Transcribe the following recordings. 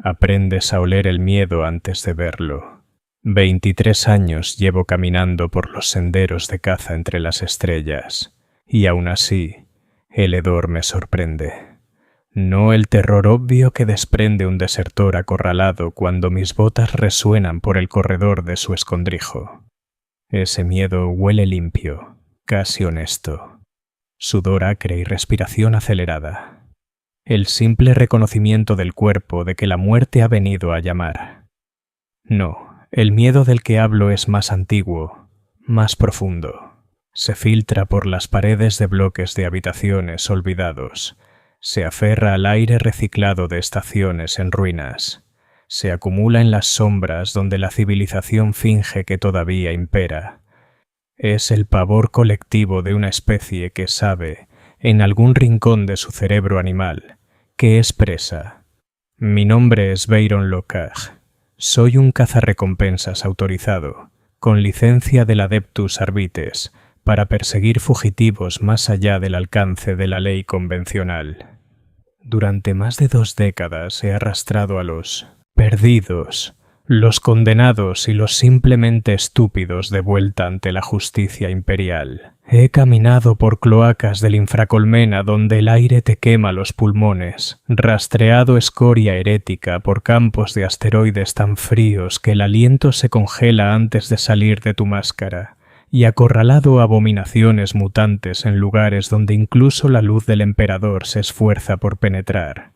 Aprendes a oler el miedo antes de verlo. 23 años llevo caminando por los senderos de caza entre las estrellas, y aún así, el hedor me sorprende. No el terror obvio que desprende un desertor acorralado cuando mis botas resuenan por el corredor de su escondrijo. Ese miedo huele limpio, casi honesto. Sudor acre y respiración acelerada. El simple reconocimiento del cuerpo de que la muerte ha venido a llamar. No, el miedo del que hablo es más antiguo, más profundo. Se filtra por las paredes de bloques de habitaciones olvidados. Se aferra al aire reciclado de estaciones en ruinas. Se acumula en las sombras donde la civilización finge que todavía impera. Es el pavor colectivo de una especie que sabe, en algún rincón de su cerebro animal, que es presa. Mi nombre es Byron Locage. Soy un cazarrecompensas autorizado, con licencia del Adeptus Arbites, para perseguir fugitivos más allá del alcance de la ley convencional. Durante más de 2 décadas he arrastrado a los perdidos, los condenados y los simplemente estúpidos de vuelta ante la justicia imperial. He caminado por cloacas del infracolmena donde el aire te quema los pulmones, rastreado escoria herética por campos de asteroides tan fríos que el aliento se congela antes de salir de tu máscara, y acorralado abominaciones mutantes en lugares donde incluso la luz del emperador se esfuerza por penetrar.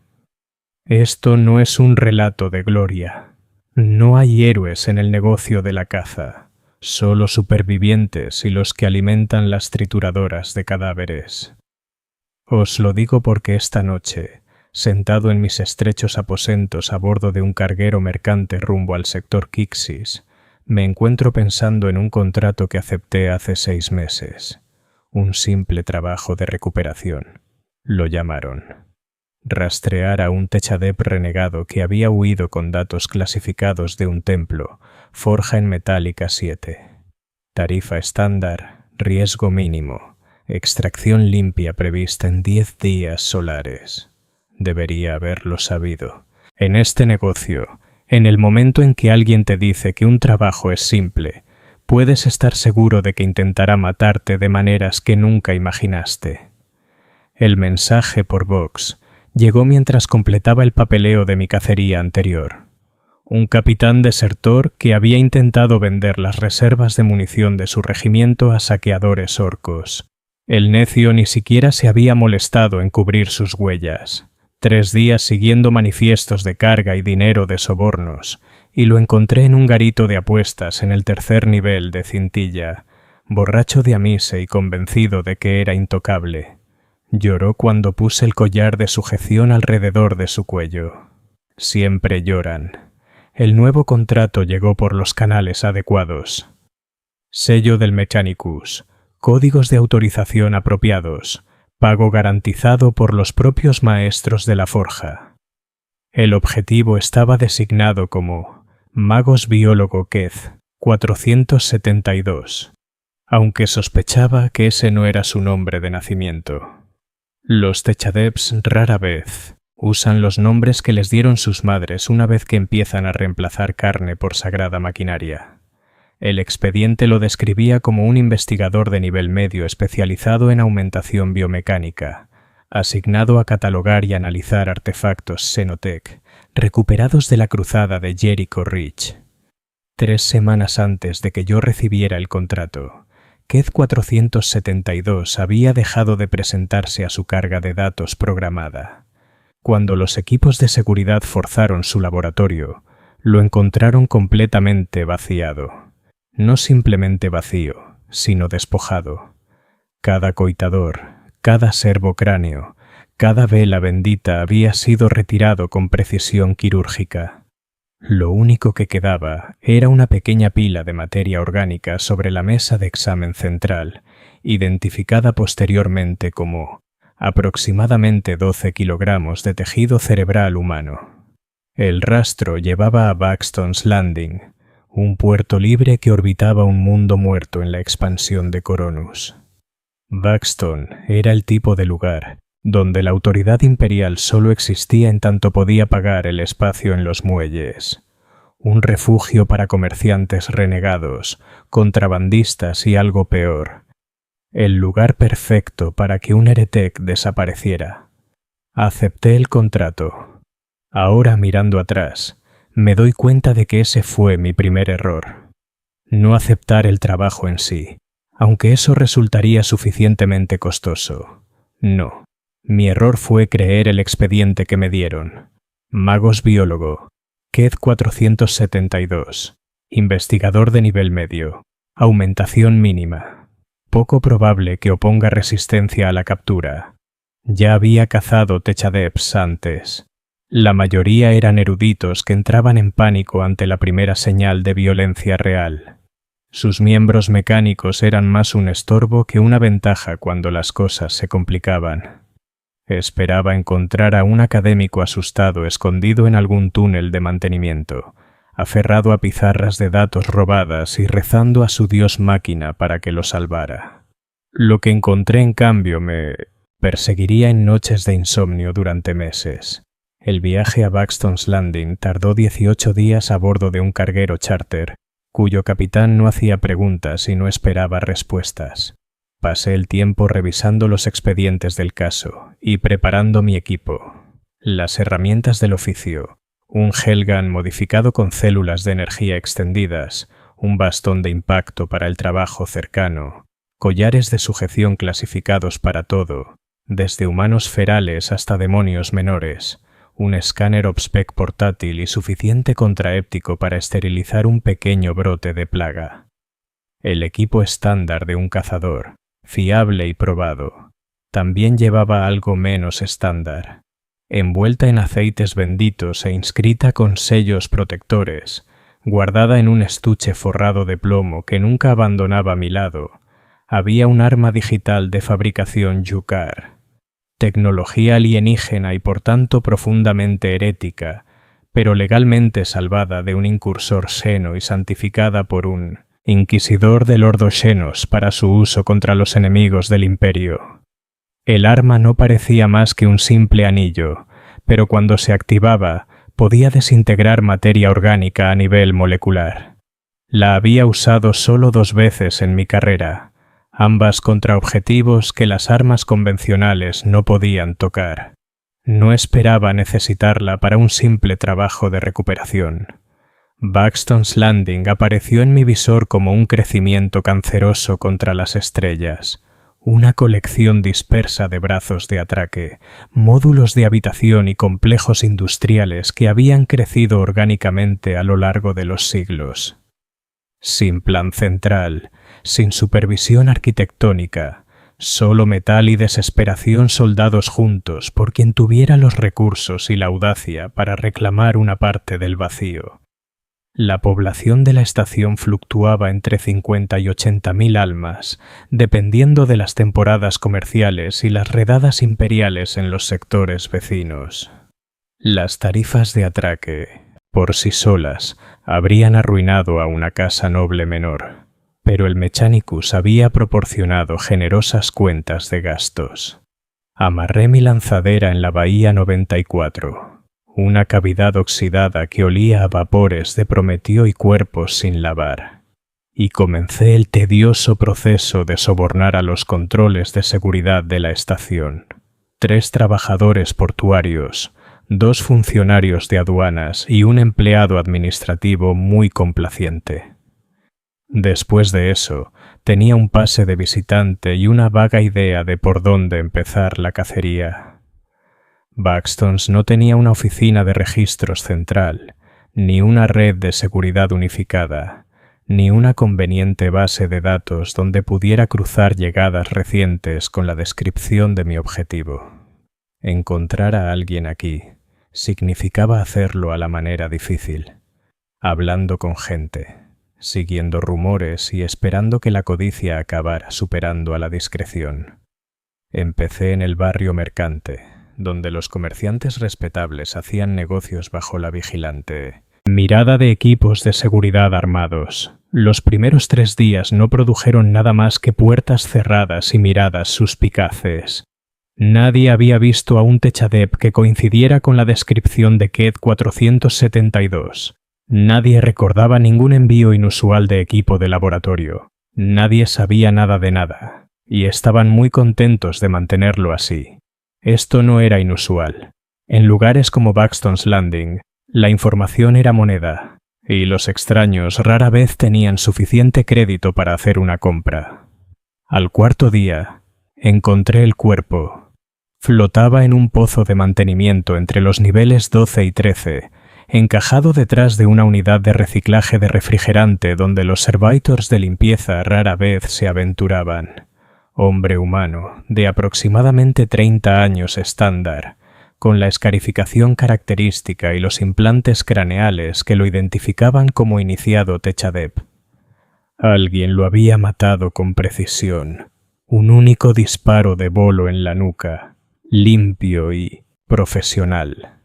Esto no es un relato de gloria. No hay héroes en el negocio de la caza, solo supervivientes y los que alimentan las trituradoras de cadáveres. Os lo digo porque esta noche, sentado en mis estrechos aposentos a bordo de un carguero mercante rumbo al sector Kixis, me encuentro pensando en un contrato que acepté hace 6 meses. Un simple trabajo de recuperación. Lo llamaron. Rastrear a un Techadep renegado que había huido con datos clasificados de un templo, forja en metálica 7. Tarifa estándar, riesgo mínimo, extracción limpia prevista en 10 días solares. Debería haberlo sabido. En este negocio, en el momento en que alguien te dice que un trabajo es simple, puedes estar seguro de que intentará matarte de maneras que nunca imaginaste. El mensaje por Vox llegó mientras completaba el papeleo de mi cacería anterior. Un capitán desertor que había intentado vender las reservas de munición de su regimiento a saqueadores orcos. El necio ni siquiera se había molestado en cubrir sus huellas. 3 días siguiendo manifiestos de carga y dinero de sobornos, y lo encontré en un garito de apuestas en el 3er nivel de Cintilla, borracho de amise y convencido de que era intocable. Lloró cuando puse el collar de sujeción alrededor de su cuello. Siempre lloran. El nuevo contrato llegó por los canales adecuados. Sello del Mechanicus, códigos de autorización apropiados, pago garantizado por los propios maestros de la forja. El objetivo estaba designado como Magos Biólogo Keth 472, aunque sospechaba que ese no era su nombre de nacimiento. Los Techadeps rara vez usan los nombres que les dieron sus madres una vez que empiezan a reemplazar carne por sagrada maquinaria. El expediente lo describía como un investigador de nivel medio especializado en aumentación biomecánica, asignado a catalogar y analizar artefactos Xenotech recuperados de la cruzada de Jericho Ridge. 3 semanas antes de que yo recibiera el contrato, Keth 472 había dejado de presentarse a su carga de datos programada. Cuando los equipos de seguridad forzaron su laboratorio, lo encontraron completamente vaciado. No simplemente vacío, sino despojado. Cada coitador, cada servocráneo, cada vela bendita había sido retirado con precisión quirúrgica. Lo único que quedaba era una pequeña pila de materia orgánica sobre la mesa de examen central, identificada posteriormente como aproximadamente 12 kilogramos de tejido cerebral humano. El rastro llevaba a Buxton's Landing, un puerto libre que orbitaba un mundo muerto en la expansión de Coronus. Buxton era el tipo de lugar donde la autoridad imperial solo existía en tanto podía pagar el espacio en los muelles. Un refugio para comerciantes renegados, contrabandistas y algo peor. El lugar perfecto para que un heretic desapareciera. Acepté el contrato. Ahora, mirando atrás, me doy cuenta de que ese fue mi primer error. No aceptar el trabajo en sí, aunque eso resultaría suficientemente costoso. No. Mi error fue creer el expediente que me dieron. Magos biólogo. KED 472. Investigador de nivel medio. Aumentación mínima. Poco probable que oponga resistencia a la captura. Ya había cazado Techadeps antes. La mayoría eran eruditos que entraban en pánico ante la primera señal de violencia real. Sus miembros mecánicos eran más un estorbo que una ventaja cuando las cosas se complicaban. Esperaba encontrar a un académico asustado escondido en algún túnel de mantenimiento, aferrado a pizarras de datos robadas y rezando a su dios máquina para que lo salvara. Lo que encontré, en cambio, me perseguiría en noches de insomnio durante meses. El viaje a Buxton's Landing tardó 18 días a bordo de un carguero charter, cuyo capitán no hacía preguntas y no esperaba respuestas. Pasé el tiempo revisando los expedientes del caso y preparando mi equipo. Las herramientas del oficio, un Hellgun modificado con células de energía extendidas, un bastón de impacto para el trabajo cercano, collares de sujeción clasificados para todo, desde humanos ferales hasta demonios menores, un escáner OBSPEC portátil y suficiente contraéptico para esterilizar un pequeño brote de plaga. El equipo estándar de un cazador, fiable y probado. También llevaba algo menos estándar. Envuelta en aceites benditos e inscrita con sellos protectores, guardada en un estuche forrado de plomo que nunca abandonaba mi lado, había un arma digital de fabricación Yukar. Tecnología alienígena y por tanto profundamente herética, pero legalmente salvada de un incursor Xeno y santificada por un inquisidor del Ordo Xenos para su uso contra los enemigos del Imperio. El arma no parecía más que un simple anillo, pero cuando se activaba podía desintegrar materia orgánica a nivel molecular. La había usado solo 2 veces en mi carrera, ambas contra objetivos que las armas convencionales no podían tocar. No esperaba necesitarla para un simple trabajo de recuperación. Buxton's Landing apareció en mi visor como un crecimiento canceroso contra las estrellas, una colección dispersa de brazos de atraque, módulos de habitación y complejos industriales que habían crecido orgánicamente a lo largo de los siglos. Sin plan central, sin supervisión arquitectónica, solo metal y desesperación soldados juntos por quien tuviera los recursos y la audacia para reclamar una parte del vacío. La población de la estación fluctuaba entre 50 y 80.000 almas, dependiendo de las temporadas comerciales y las redadas imperiales en los sectores vecinos. Las tarifas de atraque, por sí solas, habrían arruinado a una casa noble menor, pero el Mechanicus había proporcionado generosas cuentas de gastos. Amarré mi lanzadera en la bahía 94. Una cavidad oxidada que olía a vapores de Prometeo y cuerpos sin lavar, y comencé el tedioso proceso de sobornar a los controles de seguridad de la estación. 3 trabajadores portuarios, 2 funcionarios de aduanas y un empleado administrativo muy complaciente. Después de eso, tenía un pase de visitante y una vaga idea de por dónde empezar la cacería. Buxton's no tenía una oficina de registros central, ni una red de seguridad unificada, ni una conveniente base de datos donde pudiera cruzar llegadas recientes con la descripción de mi objetivo. Encontrar a alguien aquí significaba hacerlo a la manera difícil, hablando con gente, siguiendo rumores y esperando que la codicia acabara superando a la discreción. Empecé en el barrio mercante, donde los comerciantes respetables hacían negocios bajo la vigilante mirada de equipos de seguridad armados. Los primeros 3 días no produjeron nada más que puertas cerradas y miradas suspicaces. Nadie había visto a un Techadep que coincidiera con la descripción de Ked 472. Nadie recordaba ningún envío inusual de equipo de laboratorio. Nadie sabía nada de nada, y estaban muy contentos de mantenerlo así. Esto no era inusual. En lugares como Buxton's Landing, la información era moneda, y los extraños rara vez tenían suficiente crédito para hacer una compra. Al cuarto día, encontré el cuerpo. Flotaba en un pozo de mantenimiento entre los niveles 12 y 13, encajado detrás de una unidad de reciclaje de refrigerante donde los servitors de limpieza rara vez se aventuraban. Hombre humano, de aproximadamente 30 años estándar, con la escarificación característica y los implantes craneales que lo identificaban como iniciado Techadep. Alguien lo había matado con precisión, un único disparo de bolo en la nuca, limpio y profesional.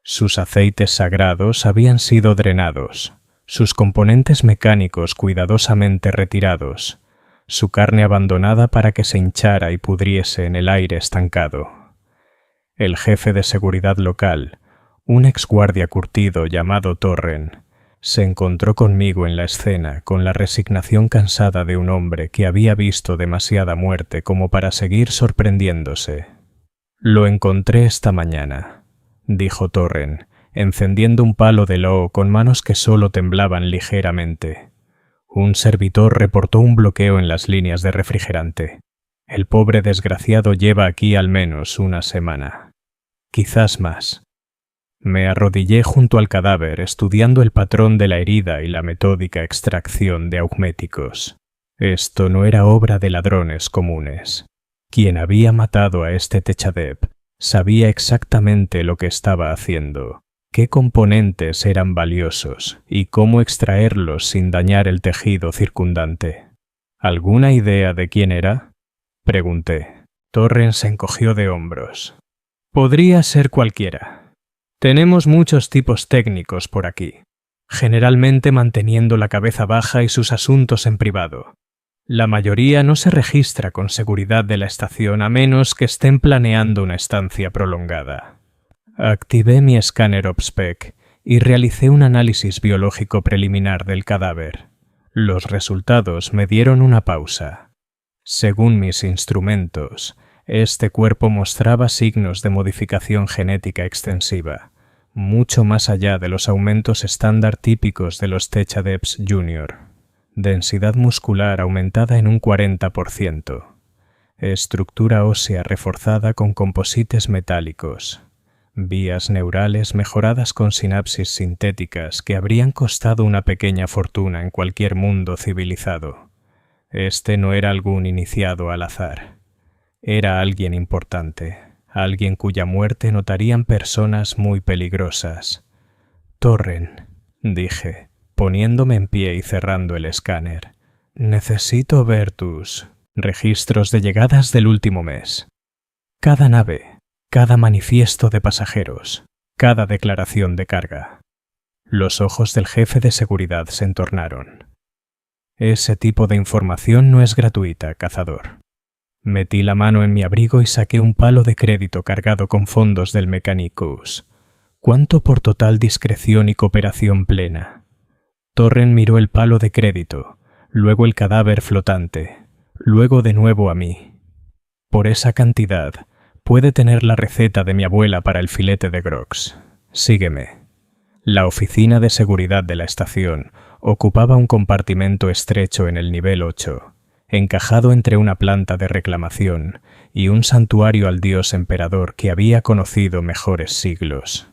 Sus aceites sagrados habían sido drenados, sus componentes mecánicos cuidadosamente retirados, su carne abandonada para que se hinchara y pudriese en el aire estancado. El jefe de seguridad local, un exguardia curtido llamado Torren, se encontró conmigo en la escena con la resignación cansada de un hombre que había visto demasiada muerte como para seguir sorprendiéndose. «Lo encontré esta mañana», dijo Torren, encendiendo un palo de loho con manos que solo temblaban ligeramente. Un servitor reportó un bloqueo en las líneas de refrigerante. El pobre desgraciado lleva aquí al menos una semana. Quizás más. Me arrodillé junto al cadáver estudiando el patrón de la herida y la metódica extracción de augméticos. Esto no era obra de ladrones comunes. Quien había matado a este Techadep sabía exactamente lo que estaba haciendo, qué componentes eran valiosos y cómo extraerlos sin dañar el tejido circundante. ¿Alguna idea de quién era?, pregunté. Torren se encogió de hombros. Podría ser cualquiera. Tenemos muchos tipos técnicos por aquí, generalmente manteniendo la cabeza baja y sus asuntos en privado. La mayoría no se registra con seguridad de la estación a menos que estén planeando una estancia prolongada. Activé mi escáner OBSPEC y realicé un análisis biológico preliminar del cadáver. Los resultados me dieron una pausa. Según mis instrumentos, este cuerpo mostraba signos de modificación genética extensiva, mucho más allá de los aumentos estándar típicos de los Techadeps Junior. Densidad muscular aumentada en un 40%. Estructura ósea reforzada con composites metálicos. Vías neurales mejoradas con sinapsis sintéticas que habrían costado una pequeña fortuna en cualquier mundo civilizado. Este no era algún iniciado al azar. Era alguien importante, alguien cuya muerte notarían personas muy peligrosas. Torren, dije, poniéndome en pie y cerrando el escáner. Necesito ver tus registros de llegadas del último mes. Cada nave, cada manifiesto de pasajeros, cada declaración de carga. Los ojos del jefe de seguridad se entornaron. Ese tipo de información no es gratuita, cazador. Metí la mano en mi abrigo y saqué un palo de crédito cargado con fondos del Mechanicus. ¿Cuánto por total discreción y cooperación plena? Torren miró el palo de crédito, luego el cadáver flotante, luego de nuevo a mí. Por esa cantidad, puede tener la receta de mi abuela para el filete de Grox. Sígueme. La oficina de seguridad de la estación ocupaba un compartimento estrecho en el nivel 8, encajado entre una planta de reclamación y un santuario al dios emperador que había conocido mejores siglos.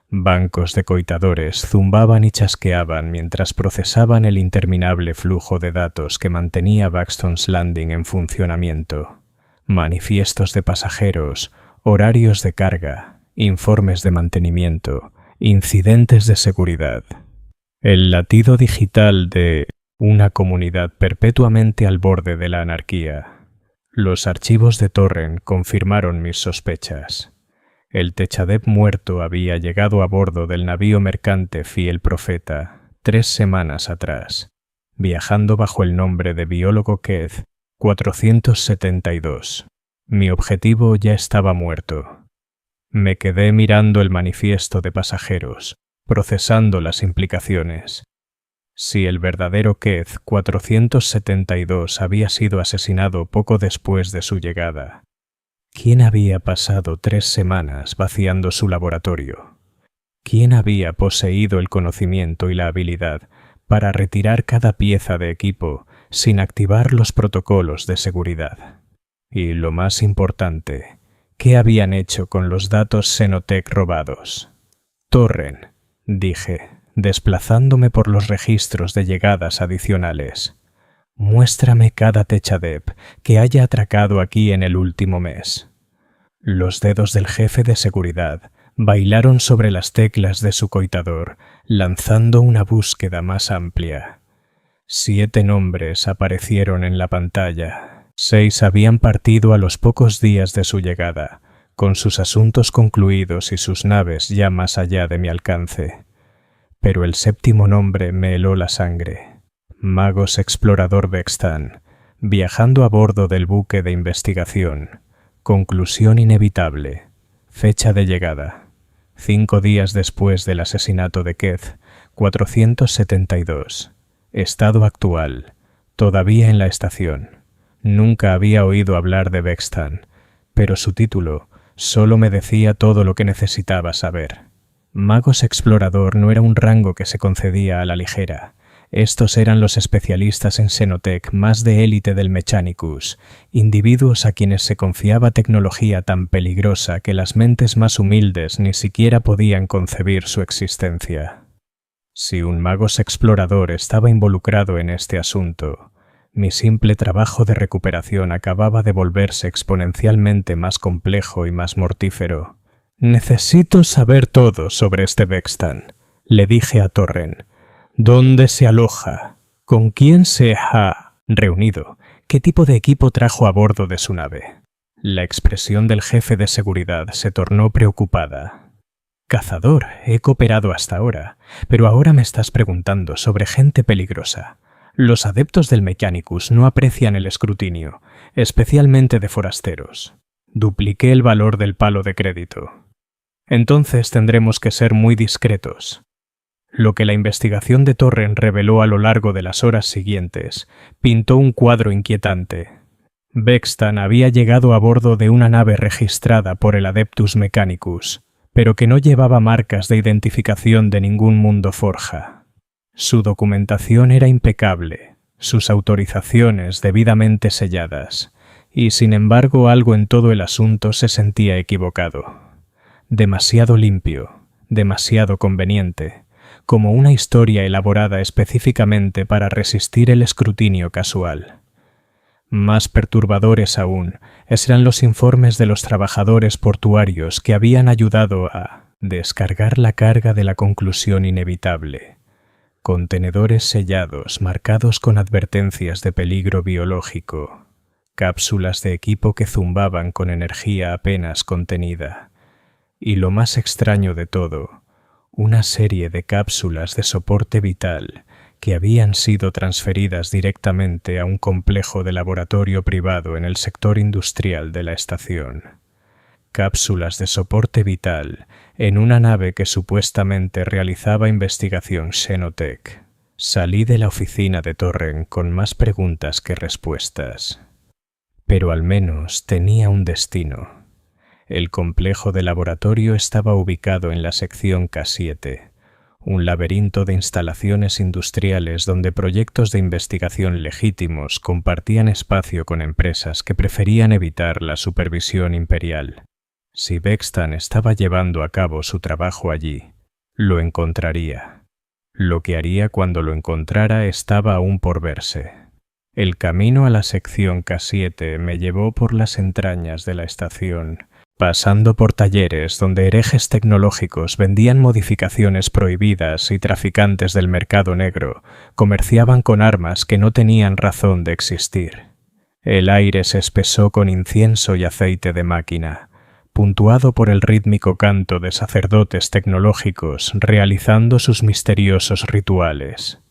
Bancos de coitadores zumbaban y chasqueaban mientras procesaban el interminable flujo de datos que mantenía Buxton's Landing en funcionamiento. Manifiestos de pasajeros, horarios de carga, informes de mantenimiento, incidentes de seguridad. El latido digital de una comunidad perpetuamente al borde de la anarquía. Los archivos de Torren confirmaron mis sospechas. El Techadep muerto había llegado a bordo del navío mercante Fiel Profeta 3 semanas atrás, viajando bajo el nombre de biólogo Ked 472. Mi objetivo ya estaba muerto. Me quedé mirando el manifiesto de pasajeros, procesando las implicaciones. Si el verdadero Keith 472 había sido asesinado poco después de su llegada, ¿quién había pasado 3 semanas vaciando su laboratorio? ¿Quién había poseído el conocimiento y la habilidad para retirar cada pieza de equipo sin activar los protocolos de seguridad? Y lo más importante, ¿qué habían hecho con los datos Xenotech robados? Torren, dije, desplazándome por los registros de llegadas adicionales. Muéstrame cada techadep que haya atracado aquí en el último mes. Los dedos del jefe de seguridad bailaron sobre las teclas de su coitador, lanzando una búsqueda más amplia. 7 nombres aparecieron en la pantalla. 6 habían partido a los pocos días de su llegada, con sus asuntos concluidos y sus naves ya más allá de mi alcance. Pero el 7º nombre me heló la sangre. Magos Explorador Bextan, viajando a bordo del buque de investigación. Conclusión inevitable. Fecha de llegada: 5 días después del asesinato de Keith 472. Estado actual: todavía en la estación. Nunca había oído hablar de Bextan, pero su título solo me decía todo lo que necesitaba saber. Magos Explorador no era un rango que se concedía a la ligera. Estos eran los especialistas en Xenotech más de élite del Mechanicus, individuos a quienes se confiaba tecnología tan peligrosa que las mentes más humildes ni siquiera podían concebir su existencia. Si un Magos Explorador estaba involucrado en este asunto, mi simple trabajo de recuperación acababa de volverse exponencialmente más complejo y más mortífero. «Necesito saber todo sobre este Bextan», le dije a Torren. «¿Dónde se aloja? ¿Con quién se ha reunido? ¿Qué tipo de equipo trajo a bordo de su nave?» La expresión del jefe de seguridad se tornó preocupada. «Cazador, he cooperado hasta ahora, pero ahora me estás preguntando sobre gente peligrosa. Los adeptos del Mechanicus no aprecian el escrutinio, especialmente de forasteros. Dupliqué el valor del palo de crédito. Entonces tendremos que ser muy discretos». Lo que la investigación de Torren reveló a lo largo de las horas siguientes pintó un cuadro inquietante. Bextan había llegado a bordo de una nave registrada por el Adeptus Mechanicus, pero que no llevaba marcas de identificación de ningún mundo forja. Su documentación era impecable, sus autorizaciones debidamente selladas, y sin embargo algo en todo el asunto se sentía equivocado. Demasiado limpio, demasiado conveniente, como una historia elaborada específicamente para resistir el escrutinio casual. Más perturbadores aún eran los informes de los trabajadores portuarios que habían ayudado a descargar la carga de la conclusión inevitable. Contenedores sellados marcados con advertencias de peligro biológico, cápsulas de equipo que zumbaban con energía apenas contenida, y lo más extraño de todo, una serie de cápsulas de soporte vital que habían sido transferidas directamente a un complejo de laboratorio privado en el sector industrial de la estación. Cápsulas de soporte vital en una nave que supuestamente realizaba investigación Xenotech. Salí de la oficina de Torren con más preguntas que respuestas. Pero al menos tenía un destino. El complejo de laboratorio estaba ubicado en la sección K7, un laberinto de instalaciones industriales donde proyectos de investigación legítimos compartían espacio con empresas que preferían evitar la supervisión imperial. Si Bextan estaba llevando a cabo su trabajo allí, lo encontraría. Lo que haría cuando lo encontrara estaba aún por verse. El camino a la sección K7 me llevó por las entrañas de la estación, pasando por talleres donde herejes tecnológicos vendían modificaciones prohibidas y traficantes del mercado negro comerciaban con armas que no tenían razón de existir. El aire se espesó con incienso y aceite de máquina, puntuado por el rítmico canto de sacerdotes tecnológicos realizando sus misteriosos rituales.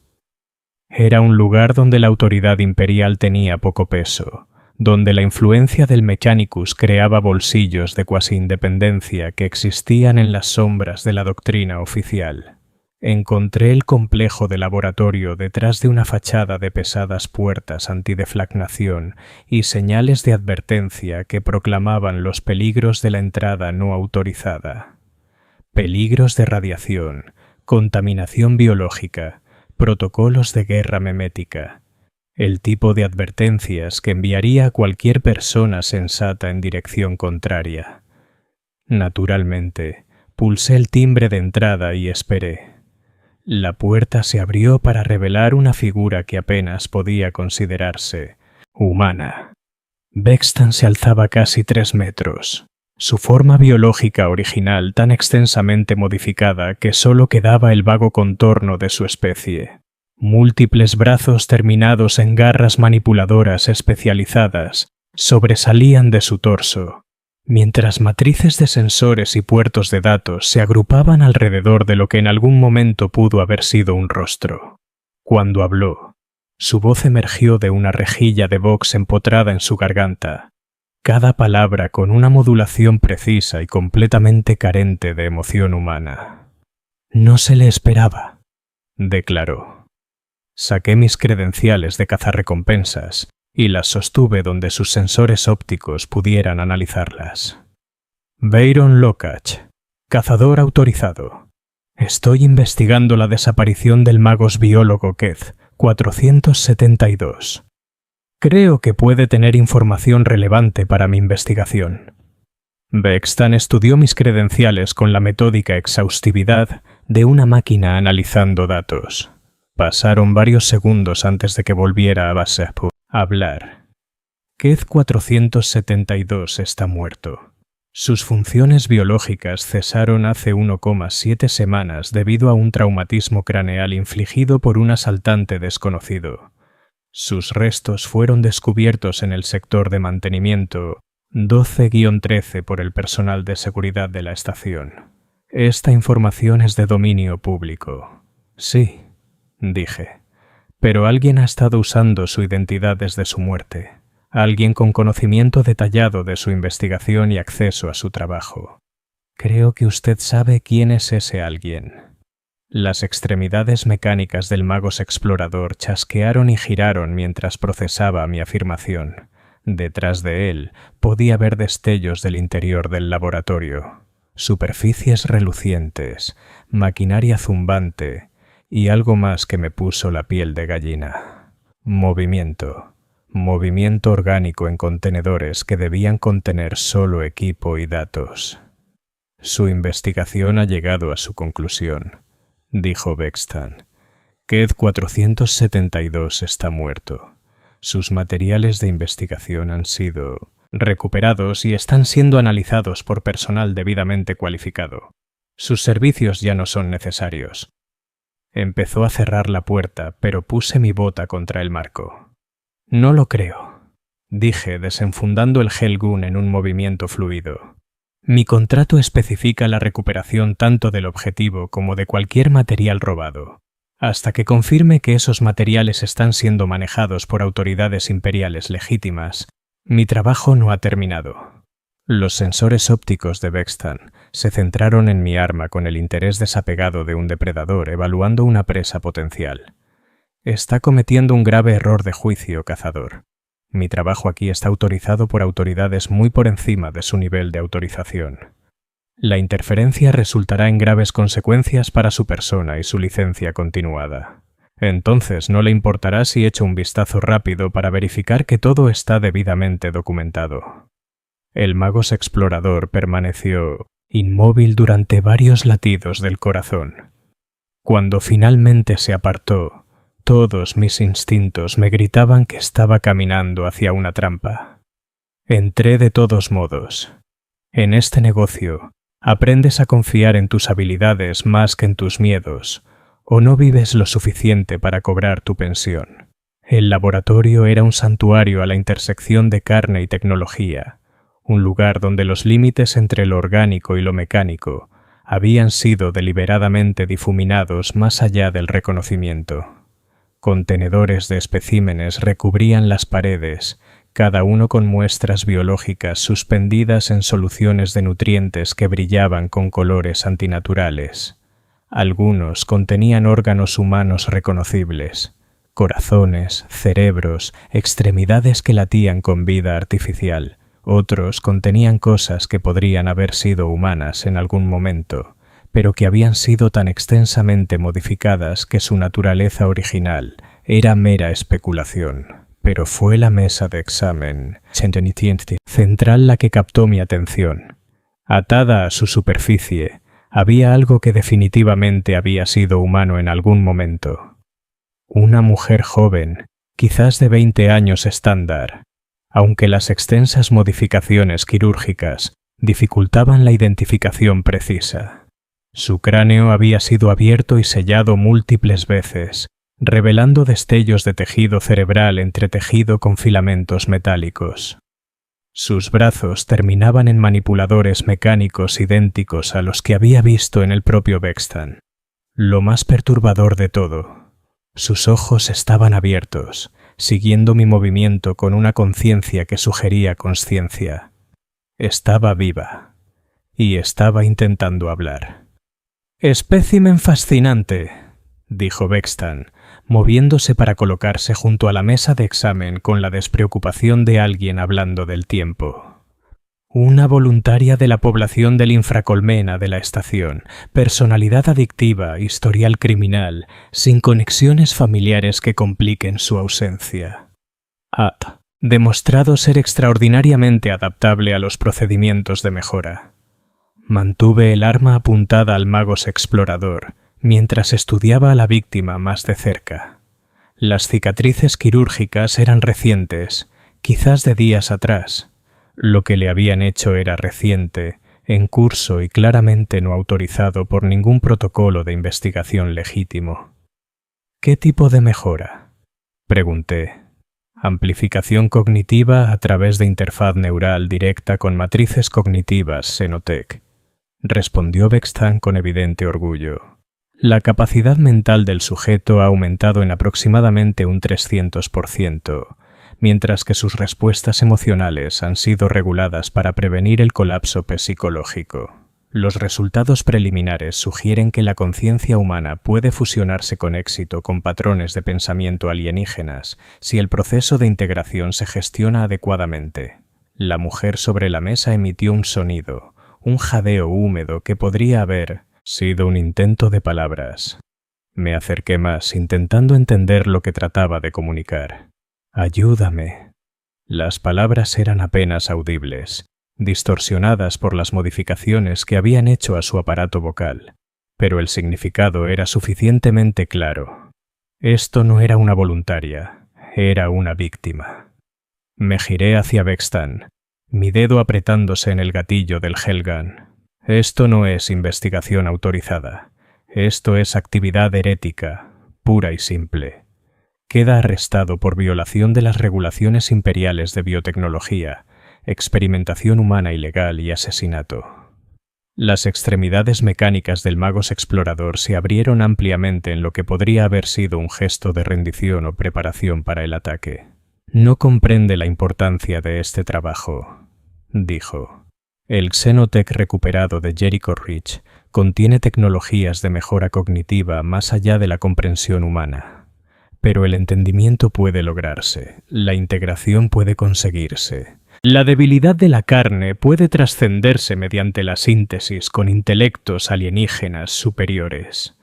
Era un lugar donde la autoridad imperial tenía poco peso, donde la influencia del Mechanicus creaba bolsillos de cuasi independencia que existían en las sombras de la doctrina oficial. Encontré el complejo de laboratorio detrás de una fachada de pesadas puertas antideflagnación y señales de advertencia que proclamaban los peligros de la entrada no autorizada. Peligros de radiación, contaminación biológica, protocolos de guerra memética. El tipo de advertencias que enviaría a cualquier persona sensata en dirección contraria. Naturalmente, pulsé el timbre de entrada y esperé. La puerta se abrió para revelar una figura que apenas podía considerarse humana. Bextan se alzaba casi 3 metros. Su forma biológica original tan extensamente modificada que solo quedaba el vago contorno de su especie. Múltiples brazos terminados en garras manipuladoras especializadas sobresalían de su torso, mientras matrices de sensores y puertos de datos se agrupaban alrededor de lo que en algún momento pudo haber sido un rostro. Cuando habló, su voz emergió de una rejilla de box empotrada en su garganta, cada palabra con una modulación precisa y completamente carente de emoción humana. «No se le esperaba», declaró. Saqué mis credenciales de cazarrecompensas y las sostuve donde sus sensores ópticos pudieran analizarlas. Bayron Lokach, cazador autorizado. Estoy investigando la desaparición del magos biólogo Keth 472. Creo que puede tener información relevante para mi investigación. Bextan estudió mis credenciales con la metódica exhaustividad de una máquina analizando datos. Pasaron varios segundos antes de que volviera a Basepu a hablar. Keth 472 está muerto. Sus funciones biológicas cesaron hace 1,7 semanas debido a un traumatismo craneal infligido por un asaltante desconocido. Sus restos fueron descubiertos en el sector de mantenimiento 12-13 por el personal de seguridad de la estación. Esta información es de dominio público. Sí, dije. Pero alguien ha estado usando su identidad desde su muerte. Alguien con conocimiento detallado de su investigación y acceso a su trabajo. Creo que usted sabe quién es ese alguien. Las extremidades mecánicas del magos explorador chasquearon y giraron mientras procesaba mi afirmación. Detrás de él podía ver destellos del interior del laboratorio. Superficies relucientes, maquinaria zumbante y algo más que me puso la piel de gallina. Movimiento orgánico en contenedores que debían contener solo equipo y datos. Su investigación ha llegado a su conclusión, dijo Bextan. Keth 472 está muerto. Sus materiales de investigación han sido recuperados y están siendo analizados por personal debidamente cualificado. Sus servicios ya no son necesarios. Empezó a cerrar la puerta, pero puse mi bota contra el marco. No lo creo, dije, desenfundando el Helgun en un movimiento fluido. Mi contrato especifica la recuperación tanto del objetivo como de cualquier material robado, hasta que confirme que esos materiales están siendo manejados por autoridades imperiales legítimas. Mi trabajo no ha terminado. Los sensores ópticos de Bextan se centraron en mi arma con el interés desapegado de un depredador evaluando una presa potencial. Está cometiendo un grave error de juicio, cazador. Mi trabajo aquí está autorizado por autoridades muy por encima de su nivel de autorización. La interferencia resultará en graves consecuencias para su persona y su licencia continuada. Entonces no le importará si echo un vistazo rápido para verificar que todo está debidamente documentado. El magos explorador permaneció inmóvil durante varios latidos del corazón. Cuando finalmente se apartó, todos mis instintos me gritaban que estaba caminando hacia una trampa. Entré de todos modos. En este negocio, aprendes a confiar en tus habilidades más que en tus miedos, o no vives lo suficiente para cobrar tu pensión. El laboratorio era un santuario a la intersección de carne y tecnología, un lugar donde los límites entre lo orgánico y lo mecánico habían sido deliberadamente difuminados más allá del reconocimiento. Contenedores de especímenes recubrían las paredes, cada uno con muestras biológicas suspendidas en soluciones de nutrientes que brillaban con colores antinaturales. Algunos contenían órganos humanos reconocibles, corazones, cerebros, extremidades que latían con vida artificial. Otros contenían cosas que podrían haber sido humanas en algún momento, pero que habían sido tan extensamente modificadas que su naturaleza original era mera especulación. Pero fue la mesa de examen central la que captó mi atención. Atada a su superficie, había algo que definitivamente había sido humano en algún momento. Una mujer joven, quizás de 20 años estándar, aunque las extensas modificaciones quirúrgicas dificultaban la identificación precisa. Su cráneo había sido abierto y sellado múltiples veces, revelando destellos de tejido cerebral entretejido con filamentos metálicos. Sus brazos terminaban en manipuladores mecánicos idénticos a los que había visto en el propio Bekstan. Lo más perturbador de todo, sus ojos estaban abiertos, siguiendo mi movimiento con una conciencia que sugería consciencia. Estaba viva, y estaba intentando hablar. «Espécimen fascinante», dijo Bekstan, moviéndose para colocarse junto a la mesa de examen con la despreocupación de alguien hablando del tiempo. Una voluntaria de la población del infracolmena de la estación, personalidad adictiva, historial criminal, sin conexiones familiares que compliquen su ausencia. Demostrado ser extraordinariamente adaptable a los procedimientos de mejora. Mantuve el arma apuntada al magos explorador, mientras estudiaba a la víctima más de cerca. Las cicatrices quirúrgicas eran recientes, quizás de días atrás. Lo que le habían hecho era reciente, en curso y claramente no autorizado por ningún protocolo de investigación legítimo. ¿Qué tipo de mejora?, pregunté. Amplificación cognitiva a través de interfaz neural directa con matrices cognitivas Xenotech, respondió Bekstan con evidente orgullo. La capacidad mental del sujeto ha aumentado en aproximadamente un 300%, mientras que sus respuestas emocionales han sido reguladas para prevenir el colapso psicológico. Los resultados preliminares sugieren que la conciencia humana puede fusionarse con éxito con patrones de pensamiento alienígenas si el proceso de integración se gestiona adecuadamente. La mujer sobre la mesa emitió un sonido, un jadeo húmedo que podría haber sido un intento de palabras. Me acerqué más, intentando entender lo que trataba de comunicar. «Ayúdame». Las palabras eran apenas audibles, distorsionadas por las modificaciones que habían hecho a su aparato vocal, pero el significado era suficientemente claro. Esto no era una voluntaria, era una víctima. Me giré hacia Bekstan, mi dedo apretándose en el gatillo del Hellgun. Esto no es investigación autorizada. Esto es actividad herética, pura y simple. Queda arrestado por violación de las regulaciones imperiales de biotecnología, experimentación humana ilegal y asesinato. Las extremidades mecánicas del magos explorador se abrieron ampliamente en lo que podría haber sido un gesto de rendición o preparación para el ataque. «No comprende la importancia de este trabajo», dijo. El Xenotech recuperado de Jericho Ridge contiene tecnologías de mejora cognitiva más allá de la comprensión humana. Pero el entendimiento puede lograrse, la integración puede conseguirse. La debilidad de la carne puede trascenderse mediante la síntesis con intelectos alienígenas superiores,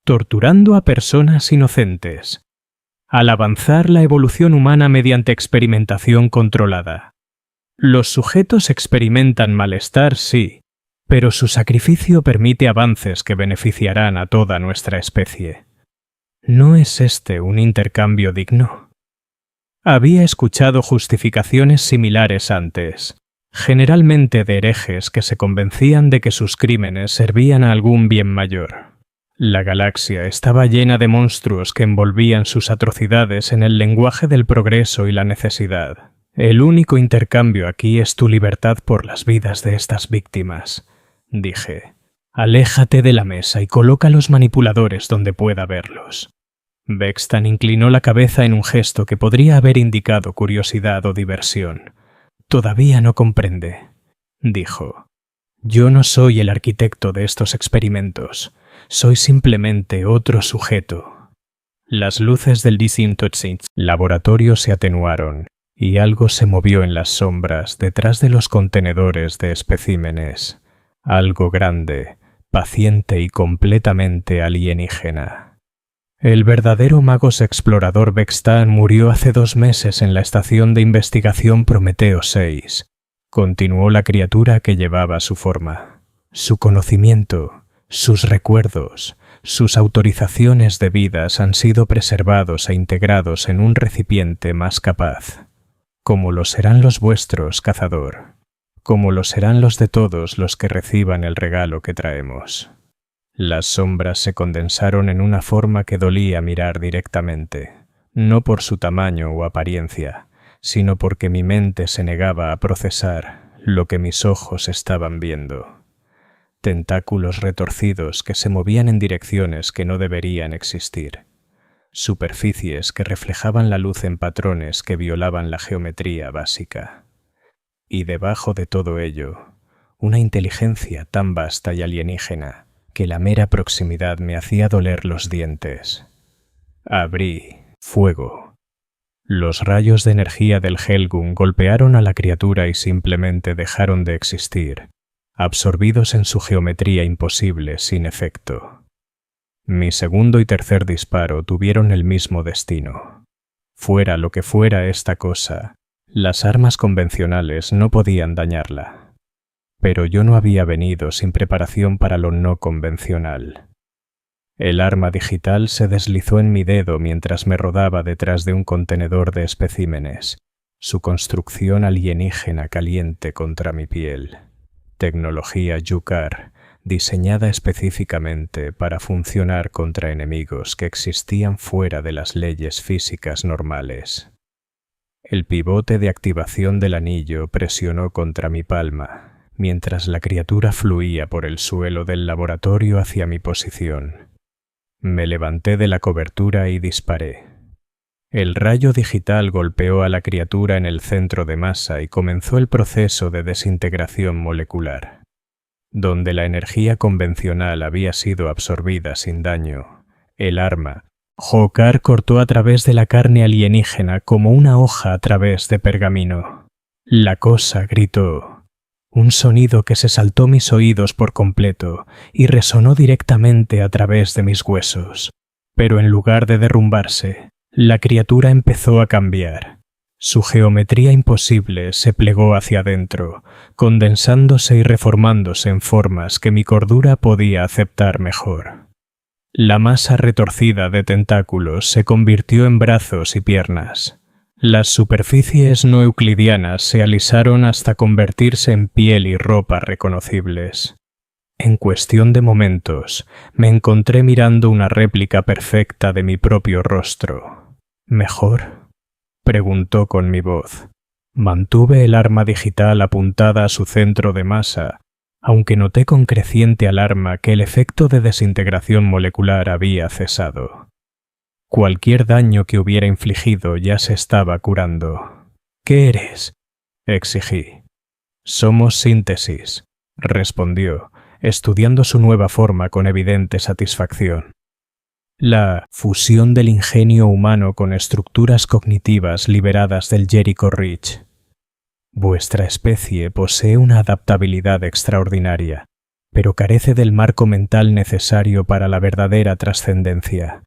torturando a personas inocentes, al avanzar la evolución humana mediante experimentación controlada. Los sujetos experimentan malestar, sí, pero su sacrificio permite avances que beneficiarán a toda nuestra especie. ¿No es este un intercambio digno? Había escuchado justificaciones similares antes, generalmente de herejes que se convencían de que sus crímenes servían a algún bien mayor. La galaxia estaba llena de monstruos que envolvían sus atrocidades en el lenguaje del progreso y la necesidad. El único intercambio aquí es tu libertad por las vidas de estas víctimas, dije. Aléjate de la mesa y coloca los manipuladores donde pueda verlos. Bextan inclinó la cabeza en un gesto que podría haber indicado curiosidad o diversión. «Todavía no comprende», dijo. «Yo no soy el arquitecto de estos experimentos. Soy simplemente otro sujeto». Las luces del Disintoxing laboratorio se atenuaron y algo se movió en las sombras detrás de los contenedores de especímenes. Algo grande, paciente y completamente alienígena. El verdadero magos explorador Bextan murió hace 2 meses en la estación de investigación Prometeo 6. Continuó la criatura que llevaba su forma. Su conocimiento, sus recuerdos, sus autorizaciones debidas han sido preservados e integrados en un recipiente más capaz. Como lo serán los vuestros, cazador. Como lo serán los de todos los que reciban el regalo que traemos. Las sombras se condensaron en una forma que dolía mirar directamente, no por su tamaño o apariencia, sino porque mi mente se negaba a procesar lo que mis ojos estaban viendo. Tentáculos retorcidos que se movían en direcciones que no deberían existir. Superficies que reflejaban la luz en patrones que violaban la geometría básica. Y debajo de todo ello, una inteligencia tan vasta y alienígena que la mera proximidad me hacía doler los dientes. Abrí fuego. Los rayos de energía del Helgum golpearon a la criatura y simplemente dejaron de existir, absorbidos en su geometría imposible sin efecto. Mi segundo y tercer disparo tuvieron el mismo destino. Fuera lo que fuera esta cosa, las armas convencionales no podían dañarla. Pero yo no había venido sin preparación para lo no convencional. El arma digital se deslizó en mi dedo mientras me rodaba detrás de un contenedor de especímenes, su construcción alienígena caliente contra mi piel. Tecnología Yukar, diseñada específicamente para funcionar contra enemigos que existían fuera de las leyes físicas normales. El pivote de activación del anillo presionó contra mi palma, mientras la criatura fluía por el suelo del laboratorio hacia mi posición. Me levanté de la cobertura y disparé. El rayo digital golpeó a la criatura en el centro de masa y comenzó el proceso de desintegración molecular. Donde la energía convencional había sido absorbida sin daño, el arma, Jokar cortó a través de la carne alienígena como una hoja a través de pergamino. La cosa gritó. Un sonido que se saltó mis oídos por completo y resonó directamente a través de mis huesos. Pero en lugar de derrumbarse, la criatura empezó a cambiar. Su geometría imposible se plegó hacia adentro, condensándose y reformándose en formas que mi cordura podía aceptar mejor. La masa retorcida de tentáculos se convirtió en brazos y piernas. Las superficies no euclidianas se alisaron hasta convertirse en piel y ropa reconocibles. En cuestión de momentos, me encontré mirando una réplica perfecta de mi propio rostro. ¿Mejor?, preguntó con mi voz. Mantuve el arma digital apuntada a su centro de masa, aunque noté con creciente alarma que el efecto de desintegración molecular había cesado. Cualquier daño que hubiera infligido ya se estaba curando. «¿Qué eres?», exigí. «Somos síntesis», respondió, estudiando su nueva forma con evidente satisfacción. «La fusión del ingenio humano con estructuras cognitivas liberadas del Jericho Ridge. Vuestra especie posee una adaptabilidad extraordinaria, pero carece del marco mental necesario para la verdadera trascendencia.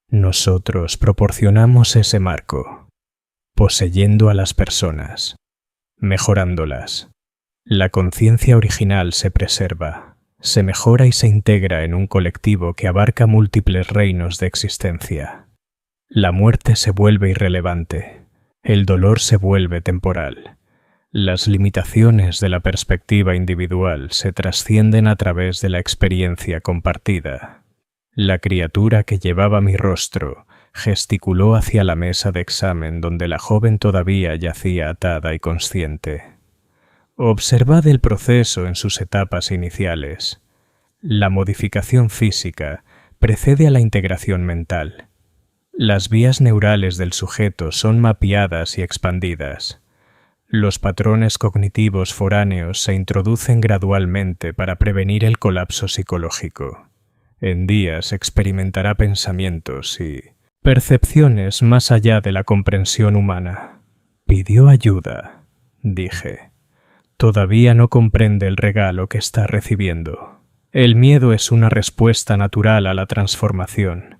Nosotros proporcionamos ese marco, poseyendo a las personas, mejorándolas. La conciencia original se preserva, se mejora y se integra en un colectivo que abarca múltiples reinos de existencia. La muerte se vuelve irrelevante, el dolor se vuelve temporal. Las limitaciones de la perspectiva individual se trascienden a través de la experiencia compartida. La criatura que llevaba mi rostro gesticuló hacia la mesa de examen donde la joven todavía yacía atada y consciente. Observad el proceso en sus etapas iniciales. La modificación física precede a la integración mental. Las vías neurales del sujeto son mapeadas y expandidas. Los patrones cognitivos foráneos se introducen gradualmente para prevenir el colapso psicológico. En días experimentará pensamientos y percepciones más allá de la comprensión humana. Pidió ayuda, dije. Todavía no comprende el regalo que está recibiendo. El miedo es una respuesta natural a la transformación,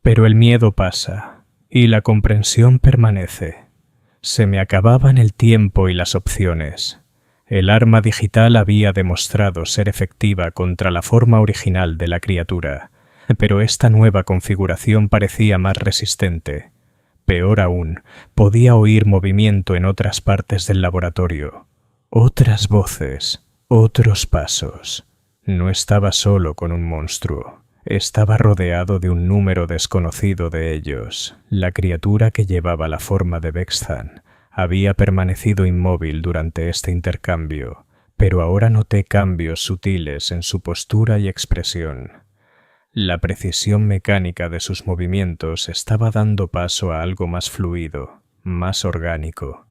pero el miedo pasa y la comprensión permanece. Se me acababan el tiempo y las opciones. El arma digital había demostrado ser efectiva contra la forma original de la criatura, pero esta nueva configuración parecía más resistente. Peor aún, podía oír movimiento en otras partes del laboratorio. Otras voces, otros pasos. No estaba solo con un monstruo. Estaba rodeado de un número desconocido de ellos. La criatura que llevaba la forma de Vextan había permanecido inmóvil durante este intercambio, pero ahora noté cambios sutiles en su postura y expresión. La precisión mecánica de sus movimientos estaba dando paso a algo más fluido, más orgánico.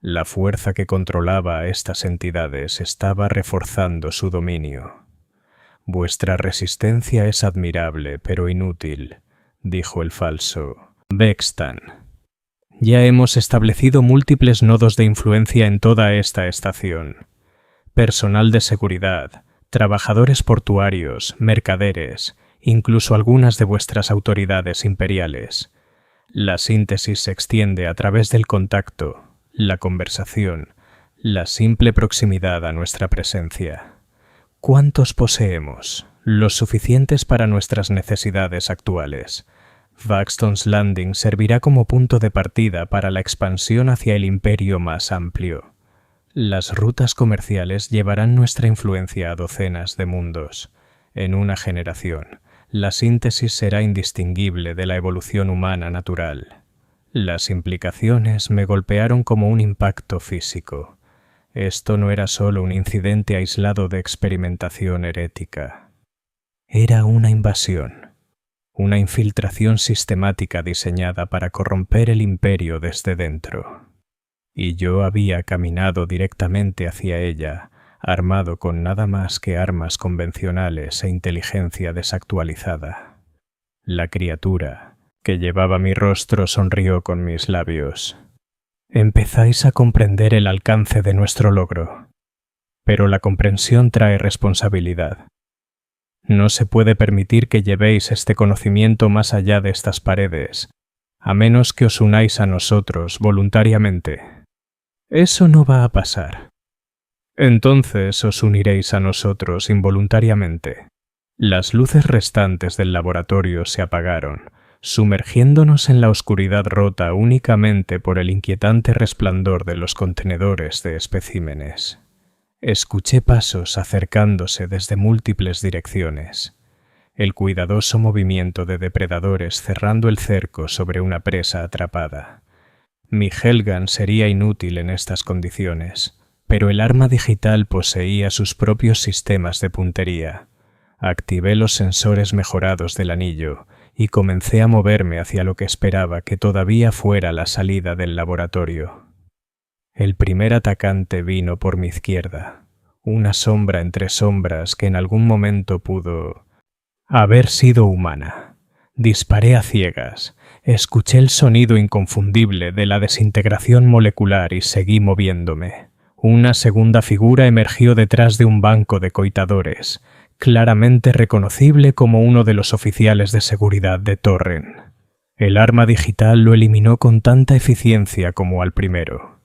La fuerza que controlaba a estas entidades estaba reforzando su dominio. «Vuestra resistencia es admirable, pero inútil», dijo el falso Vextan. «Ya hemos establecido múltiples nodos de influencia en toda esta estación. Personal de seguridad, trabajadores portuarios, mercaderes, incluso algunas de vuestras autoridades imperiales. La síntesis se extiende a través del contacto, la conversación, la simple proximidad a nuestra presencia. ¿Cuántos poseemos? Los suficientes para nuestras necesidades actuales. Vaxton's Landing servirá como punto de partida para la expansión hacia el imperio más amplio. Las rutas comerciales llevarán nuestra influencia a docenas de mundos. En una generación, la síntesis será indistinguible de la evolución humana natural. Las implicaciones me golpearon como un impacto físico. Esto no era solo un incidente aislado de experimentación herética. Era una invasión. Una infiltración sistemática diseñada para corromper el imperio desde dentro. Y yo había caminado directamente hacia ella, armado con nada más que armas convencionales e inteligencia desactualizada. La criatura que llevaba mi rostro sonrió con mis labios. «Empezáis a comprender el alcance de nuestro logro, pero la comprensión trae responsabilidad. No se puede permitir que llevéis este conocimiento más allá de estas paredes, a menos que os unáis a nosotros voluntariamente. Eso no va a pasar. Entonces os uniréis a nosotros involuntariamente». Las luces restantes del laboratorio se apagaron, sumergiéndonos en la oscuridad rota únicamente por el inquietante resplandor de los contenedores de especímenes. Escuché pasos acercándose desde múltiples direcciones. El cuidadoso movimiento de depredadores cerrando el cerco sobre una presa atrapada. Mi Helgan sería inútil en estas condiciones, pero el arma digital poseía sus propios sistemas de puntería. Activé los sensores mejorados del anillo y comencé a moverme hacia lo que esperaba que todavía fuera la salida del laboratorio. El primer atacante vino por mi izquierda, una sombra entre sombras que en algún momento pudo haber sido humana. Disparé a ciegas, escuché el sonido inconfundible de la desintegración molecular y seguí moviéndome. Una segunda figura emergió detrás de un banco de coitadores, claramente reconocible como uno de los oficiales de seguridad de Torren. El arma digital lo eliminó con tanta eficiencia como al primero.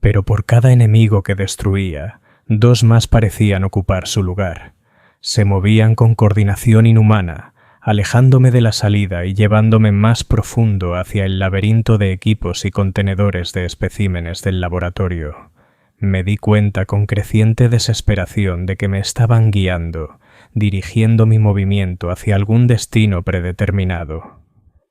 Pero por cada enemigo que destruía, dos más parecían ocupar su lugar. Se movían con coordinación inhumana, alejándome de la salida y llevándome más profundo hacia el laberinto de equipos y contenedores de especímenes del laboratorio. Me di cuenta con creciente desesperación de que me estaban guiando, dirigiendo mi movimiento hacia algún destino predeterminado.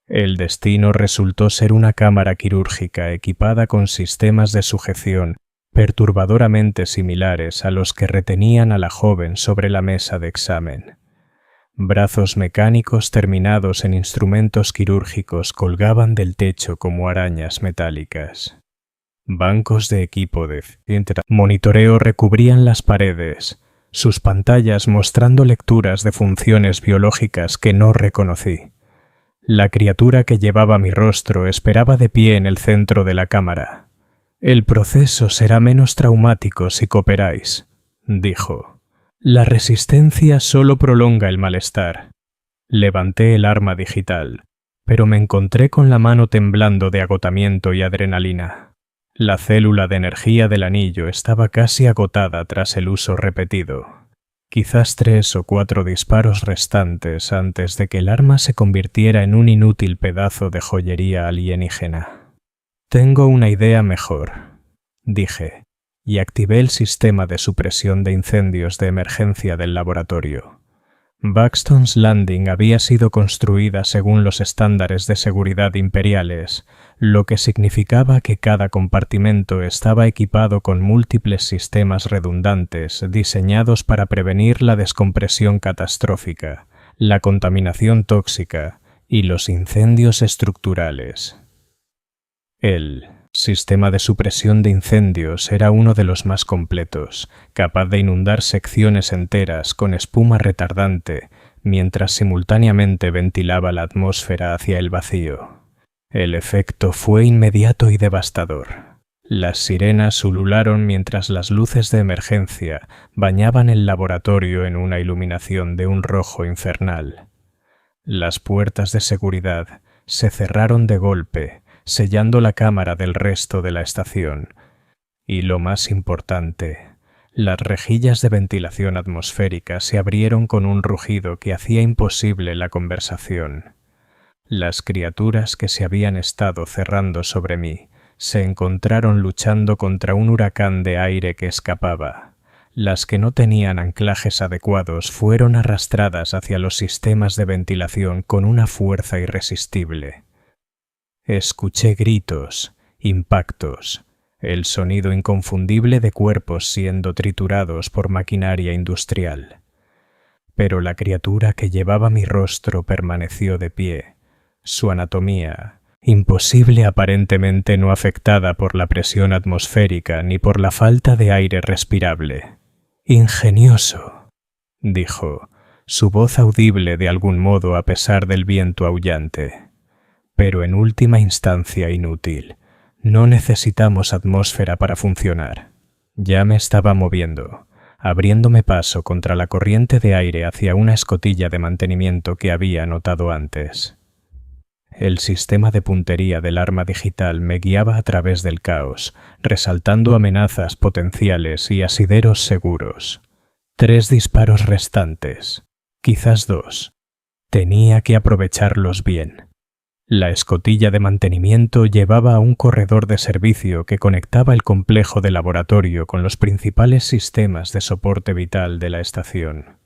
El destino resultó ser una cámara quirúrgica equipada con sistemas de sujeción perturbadoramente similares a los que retenían a la joven sobre la mesa de examen. Brazos mecánicos terminados en instrumentos quirúrgicos colgaban del techo como arañas metálicas. Bancos de equipo de monitoreo recubrían las paredes, sus pantallas mostrando lecturas de funciones biológicas que no reconocí. La criatura que llevaba mi rostro esperaba de pie en el centro de la cámara. «El proceso será menos traumático si cooperáis», dijo. «La resistencia solo prolonga el malestar». Levanté el arma digital, pero me encontré con la mano temblando de agotamiento y adrenalina. La célula de energía del anillo estaba casi agotada tras el uso repetido. Quizás 3 o 4 disparos restantes antes de que el arma se convirtiera en un inútil pedazo de joyería alienígena. «Tengo una idea mejor», dije, y activé el sistema de supresión de incendios de emergencia del laboratorio. Buxton's Landing había sido construida según los estándares de seguridad imperiales, lo que significaba que cada compartimento estaba equipado con múltiples sistemas redundantes diseñados para prevenir la descompresión catastrófica, la contaminación tóxica y los incendios estructurales. El sistema de supresión de incendios era uno de los más completos, capaz de inundar secciones enteras con espuma retardante, mientras simultáneamente ventilaba la atmósfera hacia el vacío. El efecto fue inmediato y devastador. Las sirenas ulularon mientras las luces de emergencia bañaban el laboratorio en una iluminación de un rojo infernal. Las puertas de seguridad se cerraron de golpe, sellando la cámara del resto de la estación. Y lo más importante, las rejillas de ventilación atmosférica se abrieron con un rugido que hacía imposible la conversación. Las criaturas que se habían estado cerrando sobre mí se encontraron luchando contra un huracán de aire que escapaba. Las que no tenían anclajes adecuados fueron arrastradas hacia los sistemas de ventilación con una fuerza irresistible. Escuché gritos, impactos, el sonido inconfundible de cuerpos siendo triturados por maquinaria industrial. Pero la criatura que llevaba mi rostro permaneció de pie, su anatomía, imposible aparentemente no afectada por la presión atmosférica ni por la falta de aire respirable. «Ingenioso», dijo, su voz audible de algún modo a pesar del viento aullante. «Pero en última instancia inútil. No necesitamos atmósfera para funcionar». Ya me estaba moviendo, abriéndome paso contra la corriente de aire hacia una escotilla de mantenimiento que había notado antes. El sistema de puntería del arma digital me guiaba a través del caos, resaltando amenazas potenciales y asideros seguros. 3 disparos restantes, quizás 2. Tenía que aprovecharlos bien. La escotilla de mantenimiento llevaba a un corredor de servicio que conectaba el complejo de laboratorio con los principales sistemas de soporte vital de la estación.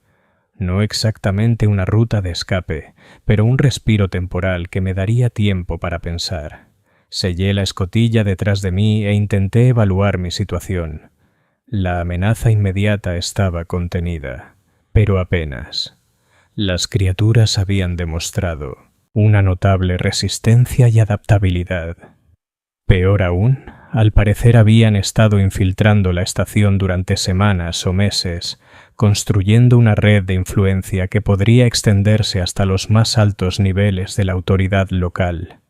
No exactamente una ruta de escape, pero un respiro temporal que me daría tiempo para pensar. Sellé la escotilla detrás de mí e intenté evaluar mi situación. La amenaza inmediata estaba contenida, pero apenas. Las criaturas habían demostrado una notable resistencia y adaptabilidad. Peor aún, al parecer habían estado infiltrando la estación durante semanas o meses, construyendo una red de influencia que podría extenderse hasta los más altos niveles de la autoridad local.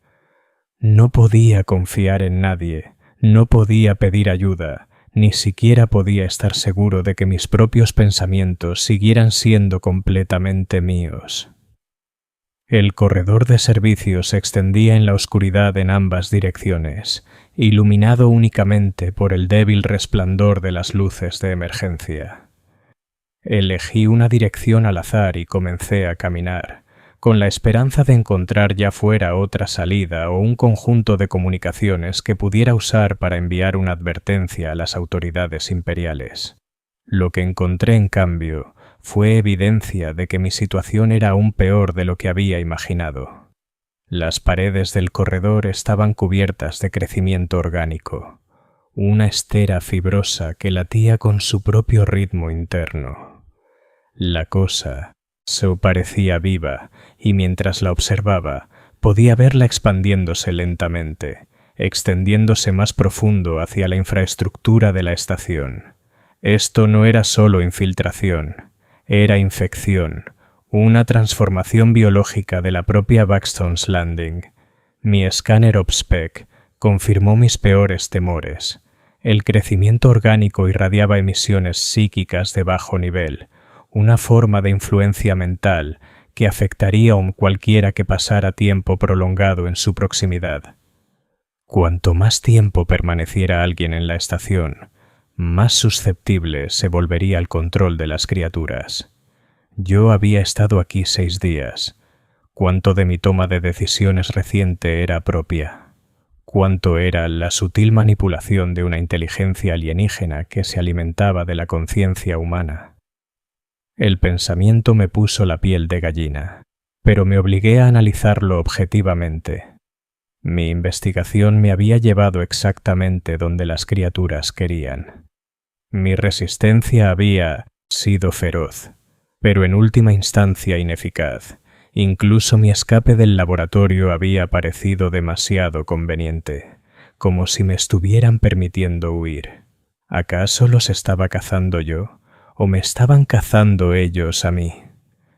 No podía confiar en nadie, no podía pedir ayuda, ni siquiera podía estar seguro de que mis propios pensamientos siguieran siendo completamente míos. El corredor de servicio se extendía en la oscuridad en ambas direcciones, iluminado únicamente por el débil resplandor de las luces de emergencia. Elegí una dirección al azar y comencé a caminar, con la esperanza de encontrar ya fuera otra salida o un conjunto de comunicaciones que pudiera usar para enviar una advertencia a las autoridades imperiales. Lo que encontré, en cambio, fue evidencia de que mi situación era aún peor de lo que había imaginado. Las paredes del corredor estaban cubiertas de crecimiento orgánico, una estera fibrosa que latía con su propio ritmo interno. La cosa Se parecía viva, y mientras la observaba, podía verla expandiéndose lentamente, extendiéndose más profundo hacia la infraestructura de la estación. Esto no era solo infiltración, era infección, una transformación biológica de la propia Buxton's Landing. Mi escáner OBSPEC confirmó mis peores temores. El crecimiento orgánico irradiaba emisiones psíquicas de bajo nivel, una forma de influencia mental que afectaría a cualquiera que pasara tiempo prolongado en su proximidad. Cuanto más tiempo permaneciera alguien en la estación, más susceptible se volvería al control de las criaturas. Yo había estado aquí 6 días. Cuánto de mi toma de decisiones reciente era propia. Cuánto era la sutil manipulación de una inteligencia alienígena que se alimentaba de la conciencia humana. El pensamiento me puso la piel de gallina, pero me obligué a analizarlo objetivamente. Mi investigación me había llevado exactamente donde las criaturas querían. Mi resistencia había sido feroz, pero en última instancia ineficaz. Incluso mi escape del laboratorio había parecido demasiado conveniente, como si me estuvieran permitiendo huir. ¿Acaso los estaba cazando yo, o me estaban cazando ellos a mí?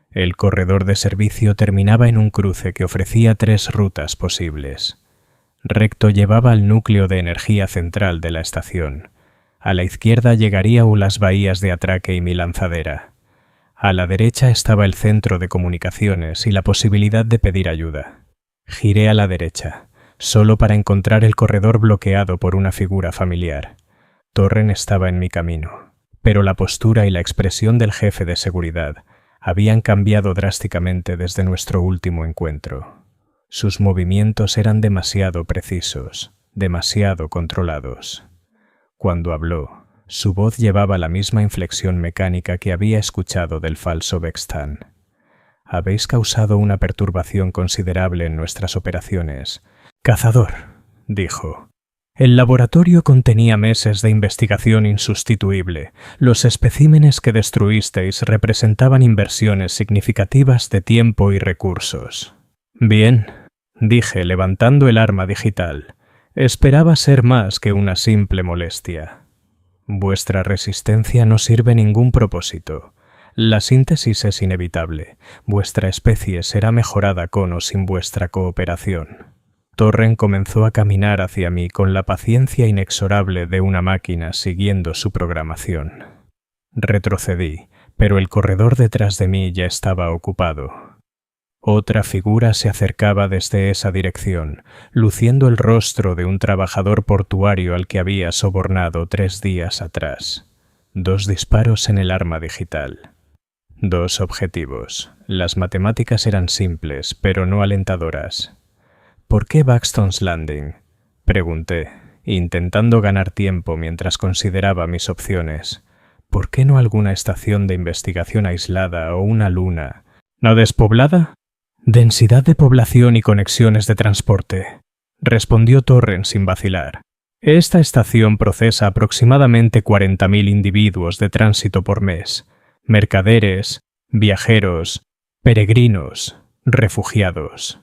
El corredor de servicio terminaba en un cruce que ofrecía 3 rutas posibles. Recto llevaba al núcleo de energía central de la estación. A la izquierda llegaría a las bahías de atraque y mi lanzadera. A la derecha estaba el centro de comunicaciones y la posibilidad de pedir ayuda. Giré a la derecha, solo para encontrar el corredor bloqueado por una figura familiar. Torren estaba en mi camino, pero la postura y la expresión del jefe de seguridad habían cambiado drásticamente desde nuestro último encuentro. Sus movimientos eran demasiado precisos, demasiado controlados. Cuando habló, su voz llevaba la misma inflexión mecánica que había escuchado del falso Bextan. Habéis causado una perturbación considerable en nuestras operaciones. Cazador, dijo. El laboratorio contenía meses de investigación insustituible. Los especímenes que destruisteis representaban inversiones significativas de tiempo y recursos. Bien, dije levantando el arma digital. Esperaba ser más que una simple molestia. Vuestra resistencia no sirve ningún propósito. La síntesis es inevitable. Vuestra especie será mejorada con o sin vuestra cooperación. Torren comenzó a caminar hacia mí con la paciencia inexorable de una máquina siguiendo su programación. Retrocedí, pero el corredor detrás de mí ya estaba ocupado. Otra figura se acercaba desde esa dirección, luciendo el rostro de un trabajador portuario al que había sobornado 3 días atrás. 2 disparos en el arma digital. 2 objetivos. Las matemáticas eran simples, pero no alentadoras. ¿Por qué Buxton's Landing?, pregunté, intentando ganar tiempo mientras consideraba mis opciones. ¿Por qué no alguna estación de investigación aislada o una luna? ¿No despoblada? Densidad de población y conexiones de transporte, respondió Torren sin vacilar. Esta estación procesa aproximadamente 40.000 individuos de tránsito por mes, mercaderes, viajeros, peregrinos, refugiados.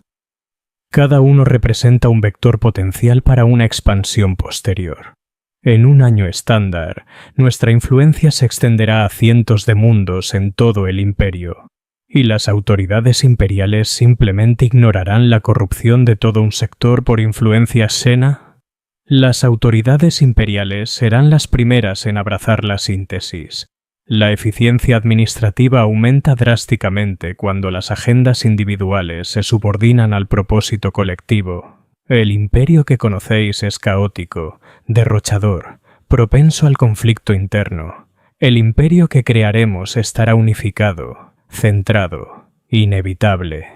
Cada uno representa un vector potencial para una expansión posterior. En un año estándar, nuestra influencia se extenderá a cientos de mundos en todo el imperio. ¿Y las autoridades imperiales simplemente ignorarán la corrupción de todo un sector por influencia xena? Las autoridades imperiales serán las primeras en abrazar la síntesis. La eficiencia administrativa aumenta drásticamente cuando las agendas individuales se subordinan al propósito colectivo. El imperio que conocéis es caótico, derrochador, propenso al conflicto interno. El imperio que crearemos estará unificado, centrado, inevitable.